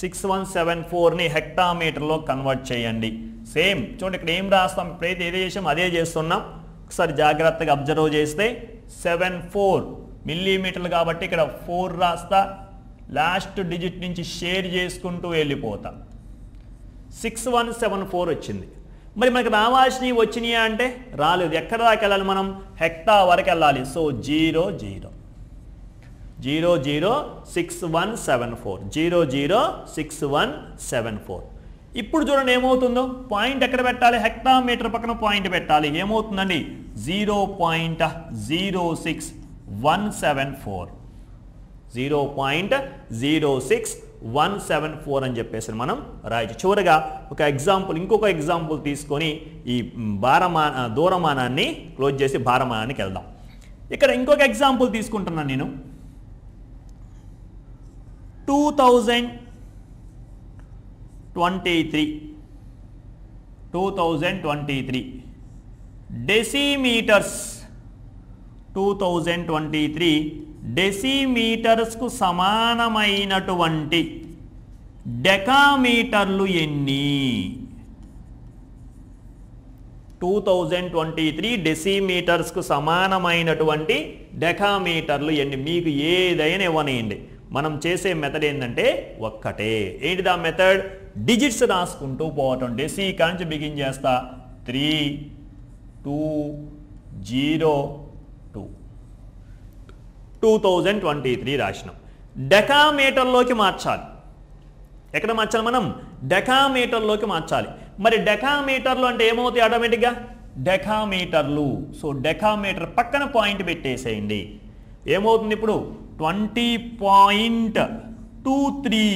6174ని హెక్టామీటర్లో కన్వర్ట్ చేయండి. సేమ్ చూడండి, ఇక్కడ ఏం రాస్తాం? ఇప్పుడైతే ఏది చేసాం అదే చేస్తున్నాం. ఒకసారి జాగ్రత్తగా అబ్జర్వ్ చేస్తే 74 మిల్లీమీటర్లు కాబట్టి ఇక్కడ 4 రాస్తా, లాస్ట్ డిజిట్ నుంచి షేర్ చేసుకుంటూ వెళ్ళిపోతా 6174 వచ్చింది. మరి మనకి రావాల్సినవి వచ్చినాయా అంటే రాలేదు. ఎక్కడ దాకా వెళ్ళాలి మనం? హెక్టా వరకు వెళ్ళాలి. సో 006174 006174. ఇప్పుడు చూడండి ఏమవుతుందో. పాయింట్ ఎక్కడ పెట్టాలి? హెక్టామీటర్ పక్కన పాయింట్ పెట్టాలి. ఏమవుతుందండి? 0.06174 0.06174 అని చెప్పేసి మనం రాయొచ్చు. చివరిగా ఒక ఎగ్జాంపుల్, ఇంకొక ఎగ్జాంపుల్ తీసుకొని ఈ దూరమానాన్ని క్లోజ్ చేసి భారమానానికి వెళ్దాం. ఇక్కడ ఇంకొక ఎగ్జాంపుల్ తీసుకుంటున్నాను నేను. 2023 డెసిమీటర్స్ 2023 డెసిమీటర్స్కు సమానమైనటువంటి డెకామీటర్లు ఎన్ని? 2023 డెసిమీటర్స్కు సమానమైనటువంటి డెకామీటర్లు ఎన్ని? మీకు ఏదైనా ఇవ్వనియండి. మనం చేసే మెథడ్ ఏంటంటే ఒక్కటే. ఏంటిది ఆ మెథడ్? డిజిట్స్ రాసుకుంటూ పోవటం. డెసి కాంచి బిగిన్ చేస్తా 3202 2023 రాసినాం. డెకామీటర్లోకి మార్చాలి. ఎక్కడ మార్చాలి మనం? డెకామీటర్లోకి మార్చాలి. మరి డెకామీటర్లు అంటే ఏమవుతాయి ఆటోమేటిక్గా? డెకామీటర్లు. సో డెకామీటర్ పక్కన పాయింట్ పెట్టేసేయండి. ఏమవుతుంది ఇప్పుడు? 20.23.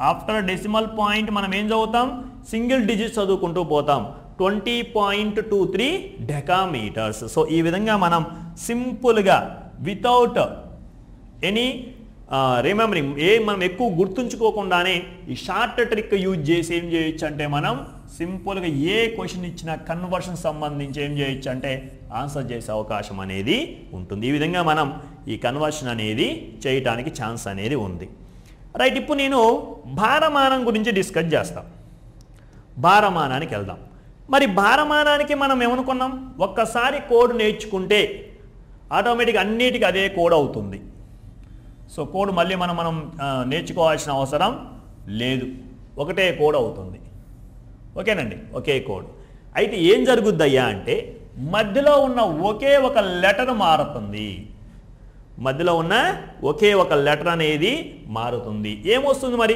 ఆఫ్టర్ డెసిమల్ పాయింట్ మనం ఏం చదువుతాం? సింగిల్ డిజిట్ చదువుకుంటూ పోతాం. 20.23 డెకామీటర్స్. సో ఈ విధంగా మనం సింపుల్గా వితౌట్ ఎనీ రిమెంబరింగ్, మనం ఎక్కువ గుర్తుంచుకోకుండానే ఈ షార్ట్ ట్రిక్ యూజ్ చేసి ఏం చేయొచ్చు అంటే మనం సింపుల్గా ఏ క్వశ్చన్ ఇచ్చినా కన్వర్షన్ సంబంధించి ఏం చేయొచ్చు అంటే ఆన్సర్ చేసే అవకాశం అనేది ఉంటుంది. ఈ విధంగా మనం ఈ కన్వర్షన్ అనేది చేయటానికి ఛాన్స్ అనేది ఉంది. రైట్, ఇప్పుడు నేను భారమానం గురించి డిస్కస్ చేస్తాను. భారమానానికి వెళ్దాం. మరి భారమానానికి మనం ఏమనుకున్నాం? ఒక్కసారి కోడ్ నేర్చుకుంటే ఆటోమేటిక్గా అన్నిటికీ అదే కోడ్ అవుతుంది. సో కోడ్ మళ్ళీ మనం నేర్చుకోవాల్సిన అవసరం లేదు. ఒకటే కోడ్ అవుతుంది. ఓకేనండి, ఒకే కోడ్. అయితే ఏం జరుగుద్దయ్యా అంటే మధ్యలో ఉన్న ఒకే ఒక లెటర్ మారుతుంది. మధ్యలో ఉన్న ఒకే ఒక లెటర్ అనేది మారుతుంది. ఏమొస్తుంది మరి?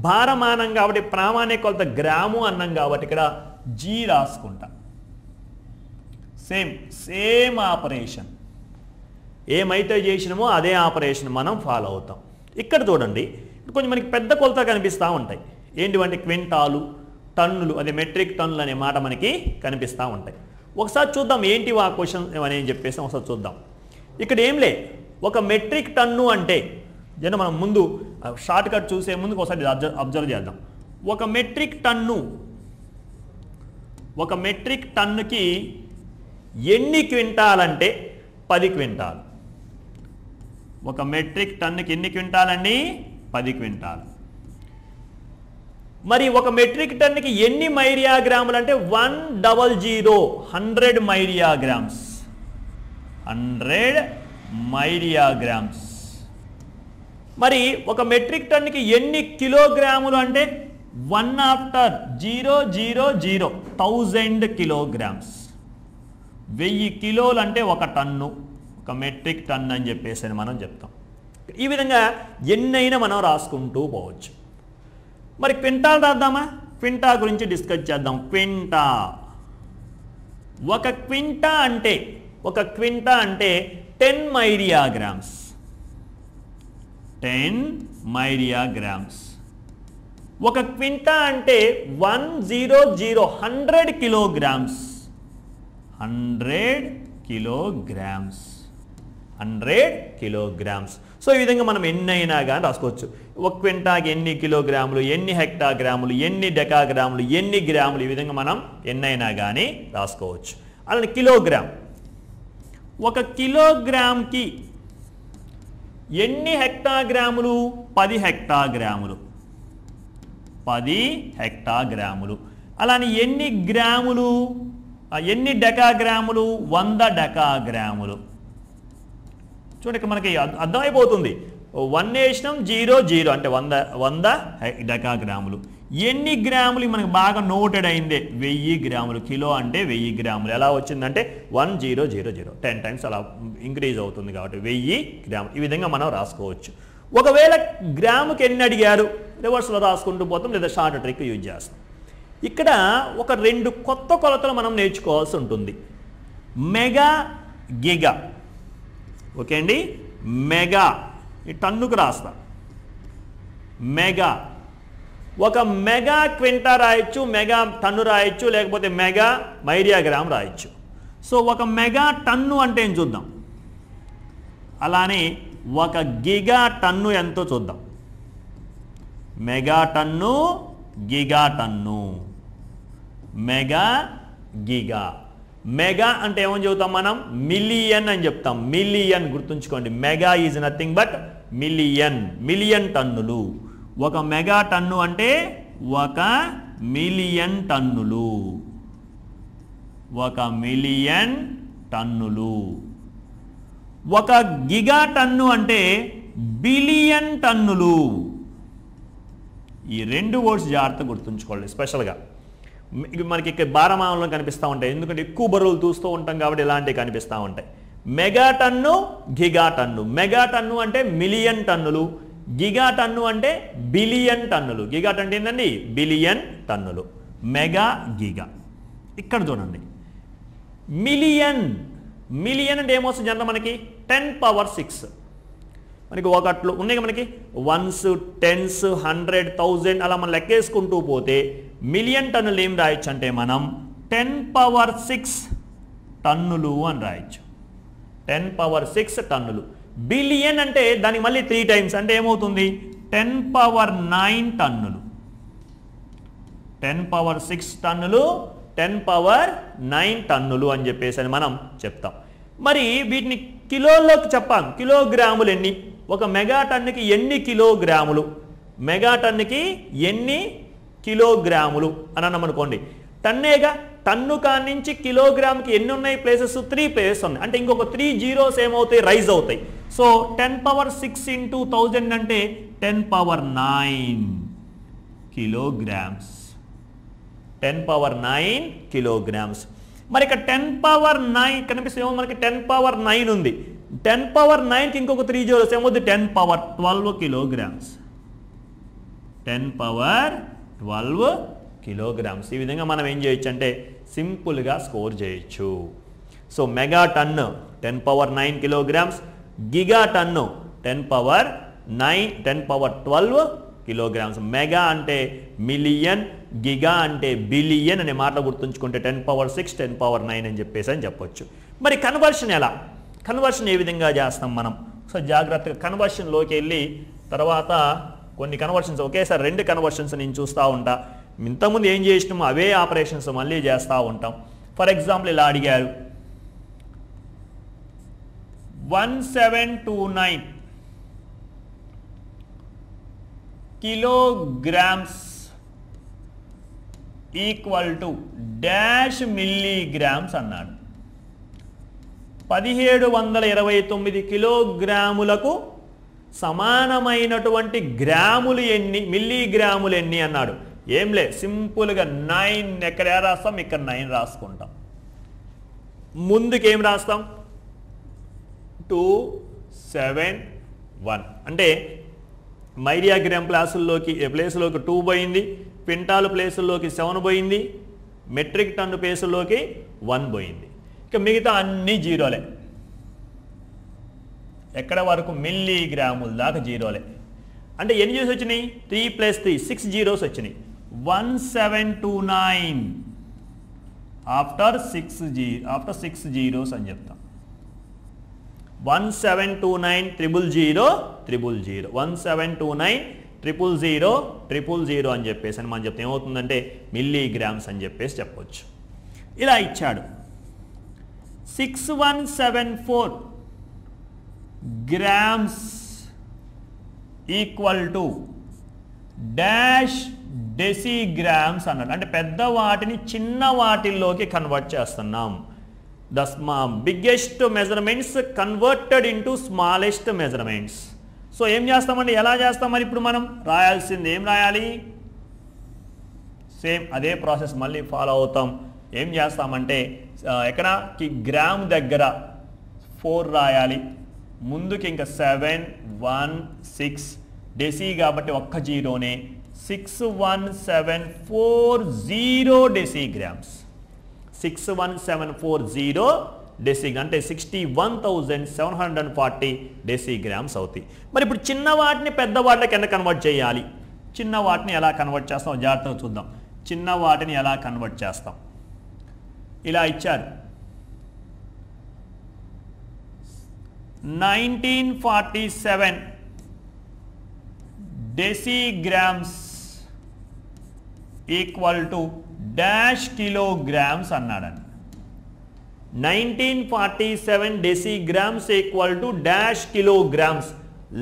భారమానం కాబట్టి ప్రామాణిక కొలత గ్రాము అన్నాం కాబట్టి ఇక్కడ జీ రాసుకుంటా. Same operation. ఏమైతే చేసినామో అదే ఆపరేషన్ మనం ఫాలో అవుతాం. ఇక్కడ చూడండి, కొంచెం మనకి పెద్ద కొలత కనిపిస్తూ ఉంటాయి. ఏంటివంటే క్వింటాలు, టన్నులు, అదే మెట్రిక్ టన్నులు అనే మాట మనకి కనిపిస్తూ ఉంటాయి. ఒకసారి చూద్దాం ఏంటి ఆ క్వశ్చన్ అని చెప్పేసి ఒకసారి చూద్దాం. ఇక్కడ ఏం లే, ఒక మెట్రిక్ టన్ను అంటే మనం ముందు షార్ట్ కట్ చూసే ముందు ఒకసారి అబ్జర్వ్ చేద్దాం. ఒక మెట్రిక్ టన్నుకి ఎన్ని క్వింటాలంటే 10 క్వింటాలు. ఒక మెట్రిక్ టన్నుకి ఎన్ని క్వింటాలండి? 10 క్వింటాలు. మరి ఒక మెట్రిక్ టన్నుకి ఎన్ని మైరియా గ్రాములు అంటే 100 మైరియా గ్రామ్స్. 100 మైరియా గ్రామ్స్. మరి ఒక మెట్రిక్ టన్నుకి ఎన్ని కిలోగ్రాములు అంటే 1000 కిలోగ్రామ్స్. 1000 కిలోలు అంటే ఒక టన్ను, ఒక మెట్రిక్ టన్ అని చెప్పేసి మనం చెప్తాం. ఈ విధంగా ఎన్నైనా మనం రాసుకుంటూ పోవచ్చు. మరి క్వింటాల్ రాద్దామా? క్వింటా గురించి డిస్కస్ చేద్దాం. క్వింటా, ఒక క్వింటా అంటే 10 మైరియా గ్రామ్స్. 10 మైరియా గ్రామ్స్. ఒక క్వింటా అంటే 100 కిలోగ్రామ్స్. 100 కిలోగ్రామ్స్. 100 కిలోగ్రామ్స్. సో ఈ విధంగా మనం ఎన్నైనా కానీ రాసుకోవచ్చు. ఒక క్వింటాకి ఎన్ని కిలోగ్రాములు, ఎన్ని హెక్టాగ్రాములు, ఎన్ని డెకాగ్రాములు, ఎన్ని గ్రాములు, ఈ విధంగా మనం ఎన్నైనా కానీ రాసుకోవచ్చు. అలానే కిలోగ్రామ్, ఒక కిలోగ్రామ్కి ఎన్ని హెక్టాగ్రాములు? 10 హెక్టాగ్రాములు. 10 హెక్టాగ్రాములు. అలానే ఎన్ని గ్రాములు, ఎన్ని డెకాగ్రాములు? 100 డెకాగ్రాములు. చూడండి, మనకి అర్థమైపోతుంది. 1 వేసినాం 0 0 అంటే 100 డెకాగ్రాములు. ఎన్ని గ్రాములు మనకు బాగా నోటెడ్ అయిందే 1000 గ్రాములు. కిలో అంటే 1000 గ్రాములు. ఎలా వచ్చిందంటే 1000 10 టైమ్స్ అలా ఇంక్రీజ్ అవుతుంది కాబట్టి 1000 గ్రాములు. ఈ విధంగా మనం రాసుకోవచ్చు. ఒకవేళ గ్రాముకి ఎన్ని అడిగారు రివర్స్లో రాసుకుంటూ పోతాం, లేదా షార్ట్ ట్రిక్ యూజ్ చేస్తాం. ఇక్కడ ఒక 2 కొత్త కొలతలు మనం నేర్చుకోవాల్సి ఉంటుంది. Mega giga. ఓకే అండి, మెగా ఈ టన్నుకు రాస్తా. మెగా, ఒక మెగా క్వింటా రాయొచ్చు, మెగా టన్ను రాయొచ్చు, లేకపోతే మెగా మైరియాగ్రామ్ రాయొచ్చు. సో ఒక మెగా టన్ను అంటే ఏం చూద్దాం. అలానే ఒక గిగా టన్ను ఎంతో చూద్దాం. Mega tonne, giga tonne, mega giga. Mega అంటే ఏమని చెబుతాం మనం, మిలియన్ అని చెప్తాం. మిలియన్ గుర్తుంచుకోండి, mega is nothing but million. Million టన్నులు. ఒక మెగా టన్ను అంటే 1 మిలియన్ టన్నులు. 1 మిలియన్ టన్నులు. ఒక గిగా టన్ను అంటే బిలియన్ టన్నులు. ఈ 2 వర్డ్స్ జాగ్రత్తగా గుర్తుంచుకోవాలి. స్పెషల్గా మనకి ఇక్కడ బారమానంలో కనిపిస్తూ ఉంటాయి, ఎందుకంటే ఎక్కువ బరువులు చూస్తూ ఉంటాం కాబట్టి ఇలాంటివి కనిపిస్తూ ఉంటాయి. Mega tonne, giga tonne. Mega tonne అంటే మిలియన్ టన్నులు, గిగా టన్ను అంటే బిలియన్ టన్నులు. గిగా అంటే ఏంటండి, బిలియన్ టన్నులు. Mega giga. ఇక్కడ చూడండి, మిలియన్. మిలియన్ అంటే ఏమొస్తుంది జనరల్ మనకి 10 పవర్ 6. మనకి ఒకట్లు ఉన్నాయి మనకి 1s 10s 100 1000 అలా మనం లెక్కేసుకుంటూ పోతే మిలియన్ టన్నులు ఏం రాయొచ్చు అంటే మనం 10 పవర్ 6 టన్నులు అని రాయొచ్చు. 10 పవర్ 6 టన్నులు. బిలియన్ అంటే దానికి మళ్ళీ 3 టైమ్స్ అంటే ఏమవుతుంది 10 పవర్ 9 టన్నులు. 10 పవర్ 6 టన్నులు, 10 పవర్ 9 టన్నులు అని చెప్పేసి అని మనం చెప్తాం. మరి వీటిని కిలోల్లోకి చెప్పాం. కిలోగ్రాములు ఎన్ని, ఒక మెగా టన్నుకి ఎన్ని కిలోగ్రాములు, మెగా టన్నుకి ఎన్ని కిలోగ్రాములు అని అన్నాం అనుకోండి. టన్నేగా, టన్ను కానించి కిలోగ్రామ్కి ఎన్ని ఉన్నాయి ప్లేసెస్, 3 ప్లేసెస్ ఉన్నాయి. అంటే ఇంకొక 3 జీరోస్ ఏమవుతాయి, రైజ్ అవుతాయి. సో 10 పవర్ 6 ఇంటూ 1000 అంటే 10 పవర్ 9 కిలోగ్రామ్స్. 10 power 9 kilograms. మరి ఇక్కడ 10 పవర్ 9 కనిపిస్తేమో మనకి 10 పవర్ 9 ఉంది. 10 పవర్ 9కి ఇంకొక 3 జీరోస్ ఏమవుతుంది 10 పవర్ 12 కిలోగ్రామ్స్. 10 power 12 kilograms. ఈ విధంగా మనం ఏం చేయొచ్చు అంటే సింపుల్గా స్కోర్ చేయొచ్చు. So mega tonne 10 power 9 kilograms, giga tonne 10 power 12 kilograms. Mega అంటే మిలియన్, గిగా అంటే బిలియన్ అనే మాటలు గుర్తుంచుకుంటే 10 పవర్ 6 10 పవర్ 9 అని చెప్పేసి అని చెప్పొచ్చు. మరి కన్వర్షన్ ఎలా, కన్వర్షన్ ఏ విధంగా చేస్తాం మనం? సో జాగ్రత్తగా కన్వర్షన్లోకి వెళ్ళి తర్వాత కొన్ని కన్వర్షన్స్ ఒకేసారి 2 కన్వర్షన్స్ నేను చూస్తూ ఉంటా. ఇంతకుముందు ఏం చేసినామో అవే ఆపరేషన్స్ మళ్ళీ చేస్తూ ఉంటాం. ఫర్ ఎగ్జాంపుల్ ఇలా అడిగారు 1729 kilograms equal to dash milligrams అన్నాడు. 1729 కిలోగ్రాములకు సమానమైనటువంటి గ్రాములు ఎన్ని, మిల్లీగ్రాములు ఎన్ని అన్నాడు. ఏం లే, సింపుల్గా 9 ఎక్కడ రాస్తాం, ఇక్కడ 9 రాసుకుంటాం. ముందుకేం రాస్తాం 271 అంటే మైరియాగ్రామ్ ప్లేసుల్లోకి 2 పోయింది, క్వింటాల్ ప్లేసుల్లోకి 7 పోయింది, మెట్రిక్ టన్ను ప్లేసుల్లోకి 1 పోయింది. ఇక మిగతా అన్ని జీరోలే. ఎక్కడ వరకు మిల్లీగ్రాముల దాకా జీరోలే. అంటే ఎన్ని జీరోస్ వచ్చినాయి 3 + 3 6 జీరోస్ వచ్చినాయి. 1729 ఆఫ్టర్ 6 జీరోస్ అని చెప్తాం. 1729 000 000 1729 000 000 అని చెప్పేసి అని మనం చెప్తే ఏమవుతుందంటే మిల్లీగ్రామ్స్ అని చెప్పేసి చెప్పొచ్చు. ఇలా ఇచ్చాడు 6174 గ్రామ్స్ ఈక్వల్ టు డాష్ డెసిగ్రామ్స్ అన్నాడు. అంటే పెద్ద వాటిని చిన్న వాటిల్లోకి కన్వర్ట్ చేస్తున్నాం. The biggest measurements converted into smallest measurements. So ఏం చేస్తామండి, ఎలా చేస్తాం మరి ఇప్పుడు మనం రాయాల్సింది ఏం రాయాలి, సేమ్ అదే ప్రాసెస్ మళ్ళీ ఫాలో అవుతాం. ఏం చేస్తామంటే ఎక్కడకి గ్రామ్ దగ్గర 4 రాయాలి, ముందుకి ఇంకా 7 1 6 డెసి కాబట్టి ఒక్క జీరోనే 61740 డెసిగ్రామ్స్, 61740 డెసిగ్రామ్ అంటే 61,740 డెసిగ్రామ్స్ అవుతాయి. మరి ఇప్పుడు చిన్న వాటిని పెద్ద వాటికి ఎంత కన్వర్ట్ చేయాలి, చిన్న వాటిని ఎలా కన్వర్ట్ చేస్తాం జాగ్రత్తగా చూద్దాం. చిన్న వాటిని ఎలా కన్వర్ట్ చేస్తాం, ఇలా ఇచ్చారు 1947 decigrams equal to dash kilograms అన్నాడండి. 1947 decigrams equal to dash kilograms,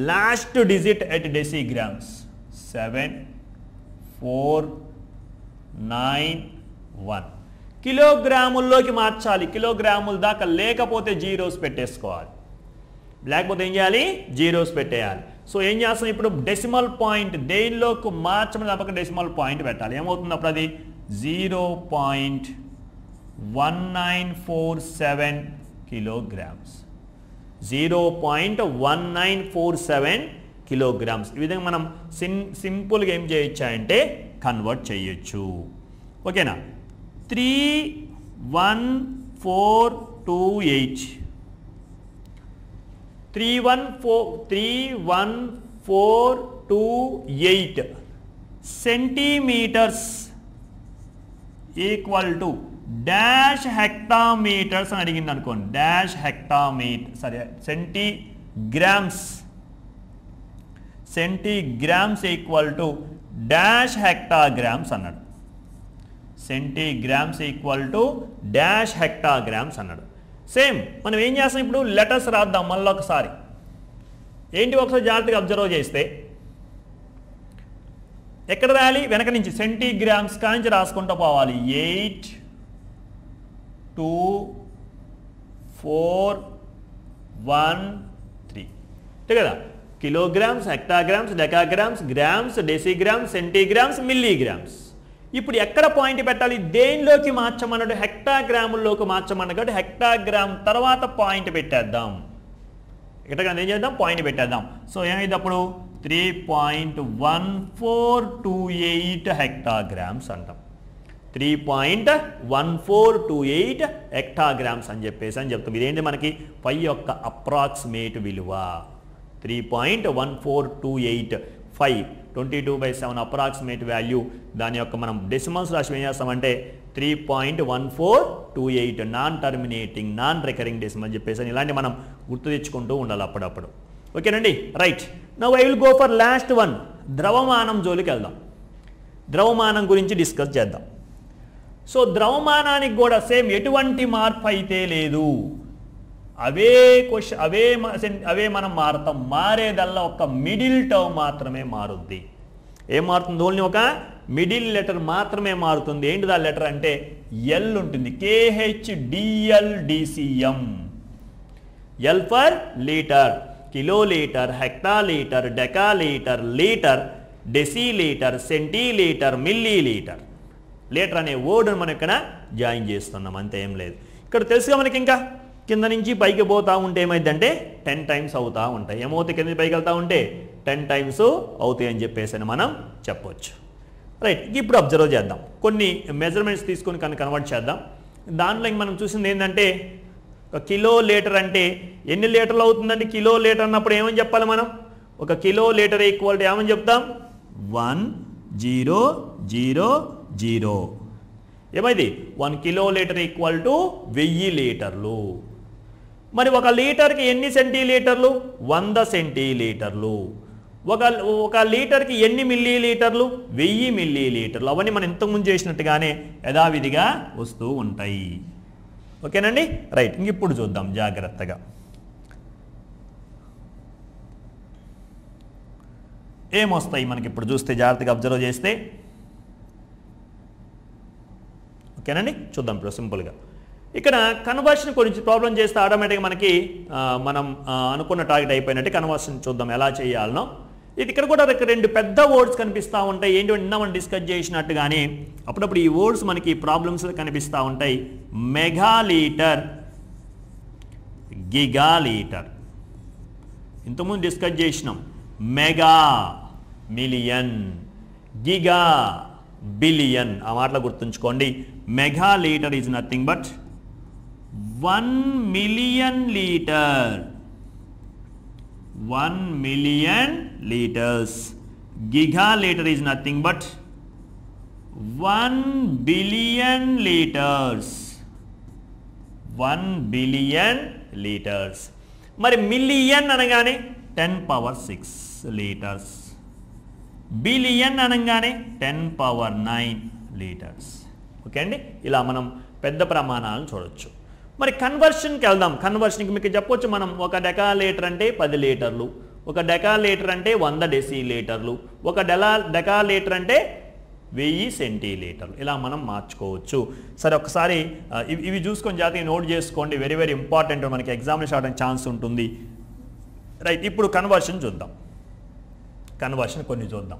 last digit at decigrams 7491. కిలోగ్రాముల్లోకి మార్చాలి, కిలోగ్రాముల దాకా లేకపోతే జీరోస్ పెట్టేసుకోవాలి, లేకపోతే ఏం చేయాలి జీరోస్ పెట్టేయాలి. సో ఏం చేస్తాం ఇప్పుడు డెసిమల్ పాయింట్ దేనిలోకి మార్చమని తప్పక డెసిమల్ పాయింట్ పెట్టాలి. ఏమవుతుంది అప్పుడు అది 0.1947 కిలోగ్రామ్స్, 0.1947 కిలోగ్రామ్స్. ఈ విధంగా మనం సింపుల్గా ఏం చేయొచ్చు అంటే కన్వర్ట్ చేయొచ్చు. ఓకేనా, 31428 31428 centimetres equal to dash hectometres అని అడిగింది అనుకోండి, డాష్ హెక్టామీటర్ సరే centigrams equal to dash hectograms అన్నాడు, centigrams equal to dash hectograms అన్నాడు. సేమ్ మనం ఏం చేస్తాం ఇప్పుడు లెటర్స్ రాద్దాం మళ్ళీ ఒకసారి. ఏంటి ఒకసారి జాగ్రత్తగా అబ్జర్వ్ చేస్తే ఎక్కడ రాయాలి, వెనక నుంచి సెంటీగ్రామ్స్ కాంచి రాసుకుంటూ పోవాలి. 8 2 4 1 3 కదా, కిలోగ్రామ్స్, హెక్టాగ్రామ్స్, డెకాగ్రామ్స్, గ్రామ్స్, డెసిగ్రామ్స్, సెంటీగ్రామ్స్, మిల్లీగ్రామ్స్. ఇప్పుడు ఎక్కడ పాయింట్ పెట్టాలి, దేనిలోకి మార్చమన్నాడు, హెక్టాగ్రాముల్లోకి మార్చమన్నాడు కాబట్టి హెక్టాగ్రామ్ తర్వాత పాయింట్ పెట్టేద్దాం. ఇక్కడ ఏం చేద్దాం పాయింట్ పెట్టేద్దాం. సో ఏమైంది అప్పుడు 3.1428 హెక్టాగ్రామ్స్ అంటాం, 3.1428 హెక్టాగ్రామ్స్ అని చెప్తాం. ఇదేంటి మనకి పై యొక్క అప్రాక్సిమేట్ విలువ 3.1428 5 22/7 అప్రాక్సిమేట్ వాల్యూ. దాని యొక్క మనం డెసిమల్స్ రాసి ఏం చేస్తామంటే 3.1428 non terminating non recurring decimal చెప్పేసి ఇలాంటి మనం గుర్తు తెచ్చుకుంటూ ఉండాలి అప్పుడప్పుడు. ఓకేనండి, right. Now I will go for last one, ద్రవమానం జోలికి వెళ్దాం. ద్రవమానం గురించి డిస్కస్ చేద్దాం. సో ద్రవమానానికి కూడా సేమ్ ఎటువంటి మార్పు అయితే లేదు, అవే మనం మారుతాం. మారేదల్లా ఒక మిడిల్ టర్మ్ మాత్రమే మారుద్ది. ఏం మారుతుంది, ఓన్లీ ఒక మిడిల్ లెటర్ మాత్రమే మారుతుంది. ఏంటిది ఆ లెటర్ అంటే ఎల్ ఉంటుంది, KHDLDCM. L for litre, kilolitre, hectolitre, decalitre, litre, decilitre, centilitre, millilitre. Litre అనే వర్డ్ని మనం ఇక్కడ జాయిన్ చేస్తున్నాం, అంతే, ఏం లేదు. ఇక్కడ తెలుసుగా మనకి ఇంకా కింద నుంచి పైకి పోతూ ఉంటే ఏమైందంటే 10 టైమ్స్ అవుతూ ఉంటాయి. ఏమవుతాయి కింద పైకి వెళ్తూ ఉంటే 10 టైమ్స్ అవుతాయి అని చెప్పేసి మనం చెప్పొచ్చు. రైట్, ఇప్పుడు అబ్జర్వ్ చేద్దాం, కొన్ని మెజర్మెంట్స్ తీసుకొని కన్వర్ట్ చేద్దాం. దాంట్లో మనం చూసింది ఏంటంటే ఒక కిలో లీటర్ అంటే ఎన్ని లీటర్లు అవుతుందండి. కిలో లీటర్ అన్నప్పుడు ఏమని చెప్పాలి మనం, ఒక కిలో లీటర్ ఈక్వల్ టు ఏమని చెప్తాం 1000. ఏమైంది 1 కిలో లీటర్ ఈక్వల్ టు 1000 లీటర్లు. మరి ఒక లీటర్కి ఎన్ని సెంటీలీటర్లు, 100 సెంటీలీటర్లు. ఒక లీటర్కి ఎన్ని మిల్లీలీటర్లు, 1000 మిల్లీలీటర్లు. అవన్నీ మనం ఇంతకుముందు చేసినట్టుగానే యథావిధిగా వస్తూ ఉంటాయి. ఓకేనండి, రైట్. ఇప్పుడు చూద్దాం జాగ్రత్తగా. ఏమొస్తాయి మనకి ఇప్పుడు చూస్తే, జాగ్రత్తగా అబ్జర్వ్ చేస్తే. ఓకేనండి, చూద్దాం ఇప్పుడు సింపుల్గా. ఇక్కడ కన్వర్షన్ గురించి ప్రాబ్లం చేస్తే ఆటోమేటిక్గా మనకి మనం అనుకున్న టార్గెట్ అయిపోయినట్టు. కన్వర్షన్ చూద్దాం ఎలా చేయాలనో. ఇది ఇక్కడ కూడా రెండు పెద్ద వర్డ్స్ కనిపిస్తూ ఉంటాయి. ఏంటి నిన్న మనం డిస్కస్ చేసినట్టుగానే అప్పుడప్పుడు ఈ వర్డ్స్ మనకి ప్రాబ్లమ్స్ కనిపిస్తూ ఉంటాయి. మెగాలీటర్, గిగాలీటర్ ఇంతకుముందు డిస్కస్ చేసినాం. Mega million, giga billion. ఆ మాటలు గుర్తుంచుకోండి. Megalitre is nothing but 1 million litre, 1 million litres. Gigalitre is nothing but 1 billion litres, 1 billion litres. మరి మిలియన్ అనగానే 10⁶ లీటర్స్, బిలియన్ అనగానే 10⁹ లీటర్స్. ఓకే అండి, ఇలా మనం పెద్ద ప్రమాణాలను చూడొచ్చు. మరి కన్వర్షన్కి వెళ్దాం. కన్వర్షన్కి మీకు చెప్పొచ్చు మనం, ఒక డెకాలీటర్ అంటే 10 లీటర్లు, ఒక డెకాలీటర్ అంటే 100 డెసిలీటర్లు, ఒక డెకాలీటర్ అంటే 1000 సెంటీలీటర్లు. ఇలా మనం మార్చుకోవచ్చు. సరే, ఒకసారి ఇవి చూసుకొని జాగ్రత్తగా నోట్ చేసుకోండి. వెరీ వెరీ ఇంపార్టెంట్, మనకి ఎగ్జామ్లో రావడానికి ఛాన్స్ ఉంటుంది. రైట్, ఇప్పుడు కన్వర్షన్ చూద్దాం. కన్వర్షన్ కొన్ని చూద్దాం.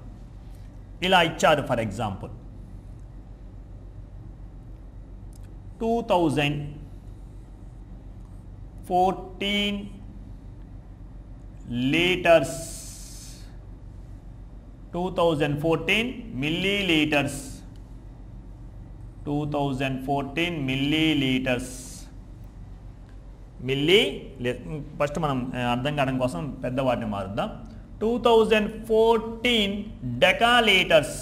ఇలా ఇచ్చారు. For example 2014 litres, 2014 millilitres, 2014 millilitres. First మనం అర్థం కావడం కోసం పెద్ద వాటిని మారుద్దాం. 2014 decalitres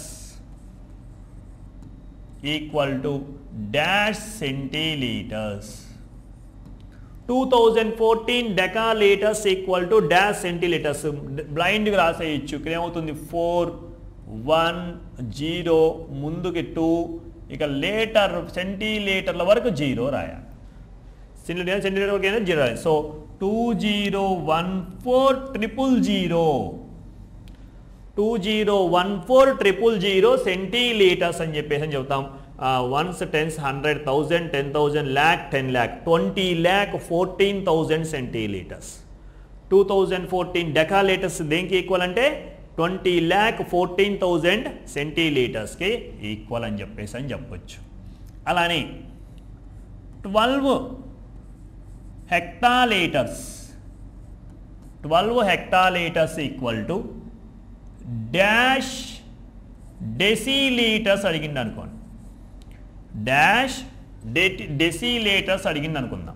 equal to dash centilitres. 2014 decalitres equal to dash centilitres. బ్లైండ్గా రాసేయచ్చు. ఇక్కడ ఏమవుతుంది? 4 1 0 ముందుకి 2, ఇక లీటర్ సెంటీలీటర్ల వరకు 0 రాయాలి. సెంటీలీటర్ వరకు 0 రాయాలి. సో 2014,000 2014,000 సెంటీలీటర్స్ అని చెప్పేసి అని చెబుతాం. Ones, tens, 100, 1000, 10,000, lakh, 10 lakh, 20 lakh 14,000 centilitres. 2014 decalitres దేనికి ఈక్వల్ అంటే 20 lakh 14,000 సెంటీలీటర్స్కి ఈక్వల్ అని చెప్పొచ్చు. అలానే 12 హెక్టాలీటర్స్, 12 హెక్టాలీటర్స్ ఈక్వల్ టు డాష్ డెసిలీటర్స్ అడిగింది అనుకోండి. డాష్ డెసిలీటర్స్ అడిగింది అనుకుందాం.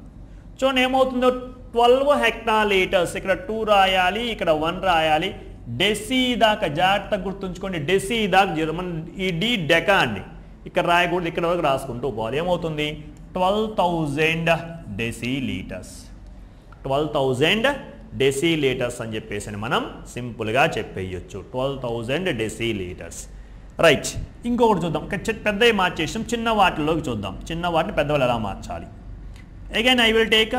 చూడండి ఏమవుతుందో, 12 హెక్టాలీటర్స్, ఇక్కడ 2 రాయాలి, ఇక్కడ 1 రాయాలి. డెసి దాకా జాగ్రత్తగా గుర్తుంచుకోండి. డెసి దాకా 0. మన ఈ డి డెకా అండి, ఇక్కడ రాయకూడదు, ఇక్కడ వరకు రాసుకుంటూ పోవాలి. ఏమవుతుంది? 12,000 డెసిలీటర్స్, 12,000 డెసిలీటర్స్ అని చెప్పేసి మనం సింపుల్గా చెప్పేయచ్చు. 12,000 డెసిలీటర్స్. రైట్, ఇంకొకటి చూద్దాం. పెద్దవి మార్చేసాం, చిన్న వాటిలోకి చూద్దాం. చిన్న వాటిని పెద్దవాళ్ళు ఎలా మార్చాలి. Again I will take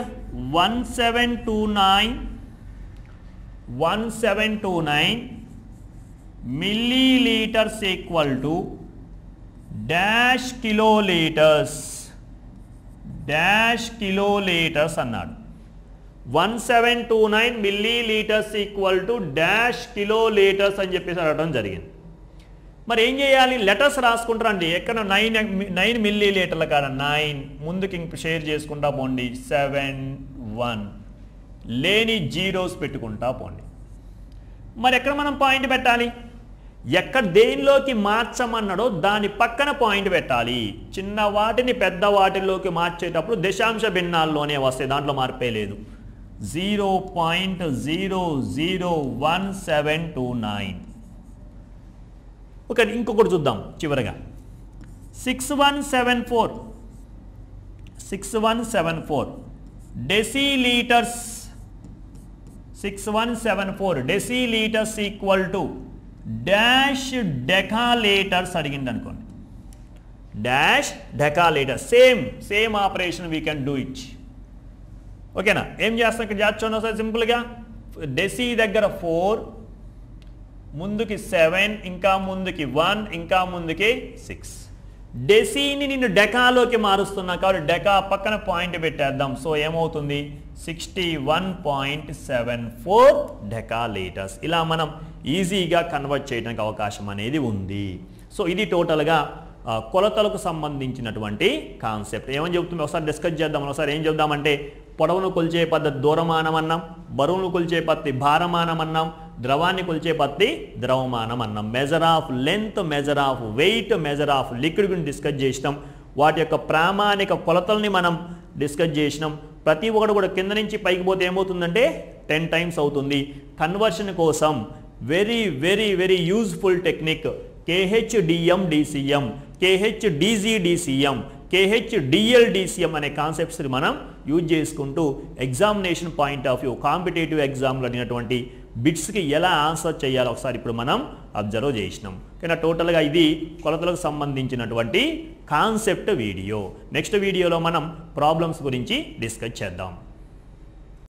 1729 millilitres equal to dash kilolitres, dash kilolitres అన్నాడు. 1729 millilitres equal to dash kilolitres అని చెప్పేసి అడగడం జరిగింది. మరి ఏం చేయాలి? లెటర్స్ రాసుకుంటారండి. ఎక్కడ 9 మిల్లీలీటర్ల కాడ 9 ముందుకి ఇంక షేర్ చేసుకుంటా పోండి. 7 1 లేని జీరోస్ పెట్టుకుంటా పోండి. మరి ఎక్కడ మనం పాయింట్ పెట్టాలి? ఎక్కడ దేనిలోకి మార్చమన్నాడో దాని పక్కన పాయింట్ పెట్టాలి. చిన్న వాటిని పెద్ద వాటిలోకి మార్చేటప్పుడు దశాంశ భిన్నాల్లోనే వస్తాయి, దాంట్లో మార్పే లేదు. 0.00179. ఓకే, ఇంకొకటి చూద్దాం చివరిగా. 6174 decilitres, 6174 decilitres equal to dash decalitres అడిగింది అనుకోండి. Dash decalitres, same operation we can do it. ఓకేనా? ఏం చేస్తాం ఇక్కడ చేర్చుకోండి ఒకసారి సింపుల్గా. డెసి దగ్గర 4, ముందుకి 7, ఇంకా ముందుకి 1, ఇంకా ముందుకి 6. డెసీని నేను డెకాలోకి మారుస్తున్నా కాబట్టి డెకా పక్కన పాయింట్ పెట్టేద్దాం. సో ఏమవుతుంది 61.74 డెకా లీటర్స్. ఇలా మనం ఈజీగా కన్వర్ట్ చేయడానికి అవకాశం అనేది ఉంది. సో ఇది టోటల్గా కొలతలకు సంబంధించినటువంటి కాన్సెప్ట్. ఏమని చెప్తుంది ఒకసారి డిస్కస్ చేద్దాం. ఒకసారి ఏం చెప్దామంటే పొడవును కొలిచే పద్ధతి దూరమానం అన్నాం, బరువును కొలిచే పద్ధతి భారమానం అన్నాం, ద్రవాన్ని కొలిచే పద్ధతి ద్రవమానం అన్నాం. Measure of length, measure of wait, measure of liquid గురించి డిస్కస్ చేసినాం. వాటి యొక్క ప్రామాణిక కొలతల్ని మనం డిస్కస్ చేసినాం. ప్రతి ఒక్కటి కూడా కింద నుంచి పైకి పోతే ఏమవుతుందంటే 10 టైమ్స్ అవుతుంది. కన్వర్షన్ కోసం very very very useful technique KHDM-DCM, KHDZ-DCM, KHDL-DCM అనే కాన్సెప్ట్స్ని మనం యూజ్ చేసుకుంటూ examination point of view competitive ఎగ్జామ్లో అడిగినటువంటి బిట్స్కి ఎలా ఆన్సర్ చేయాలో ఒకసారి ఇప్పుడు మనం అబ్జర్వ్ చేసినాం. కానీ టోటల్గా ఇది కొలతలకు సంబంధించినటువంటి కాన్సెప్ట్ వీడియో. నెక్స్ట్ వీడియోలో మనం ప్రాబ్లమ్స్ గురించి డిస్కస్ చేద్దాం.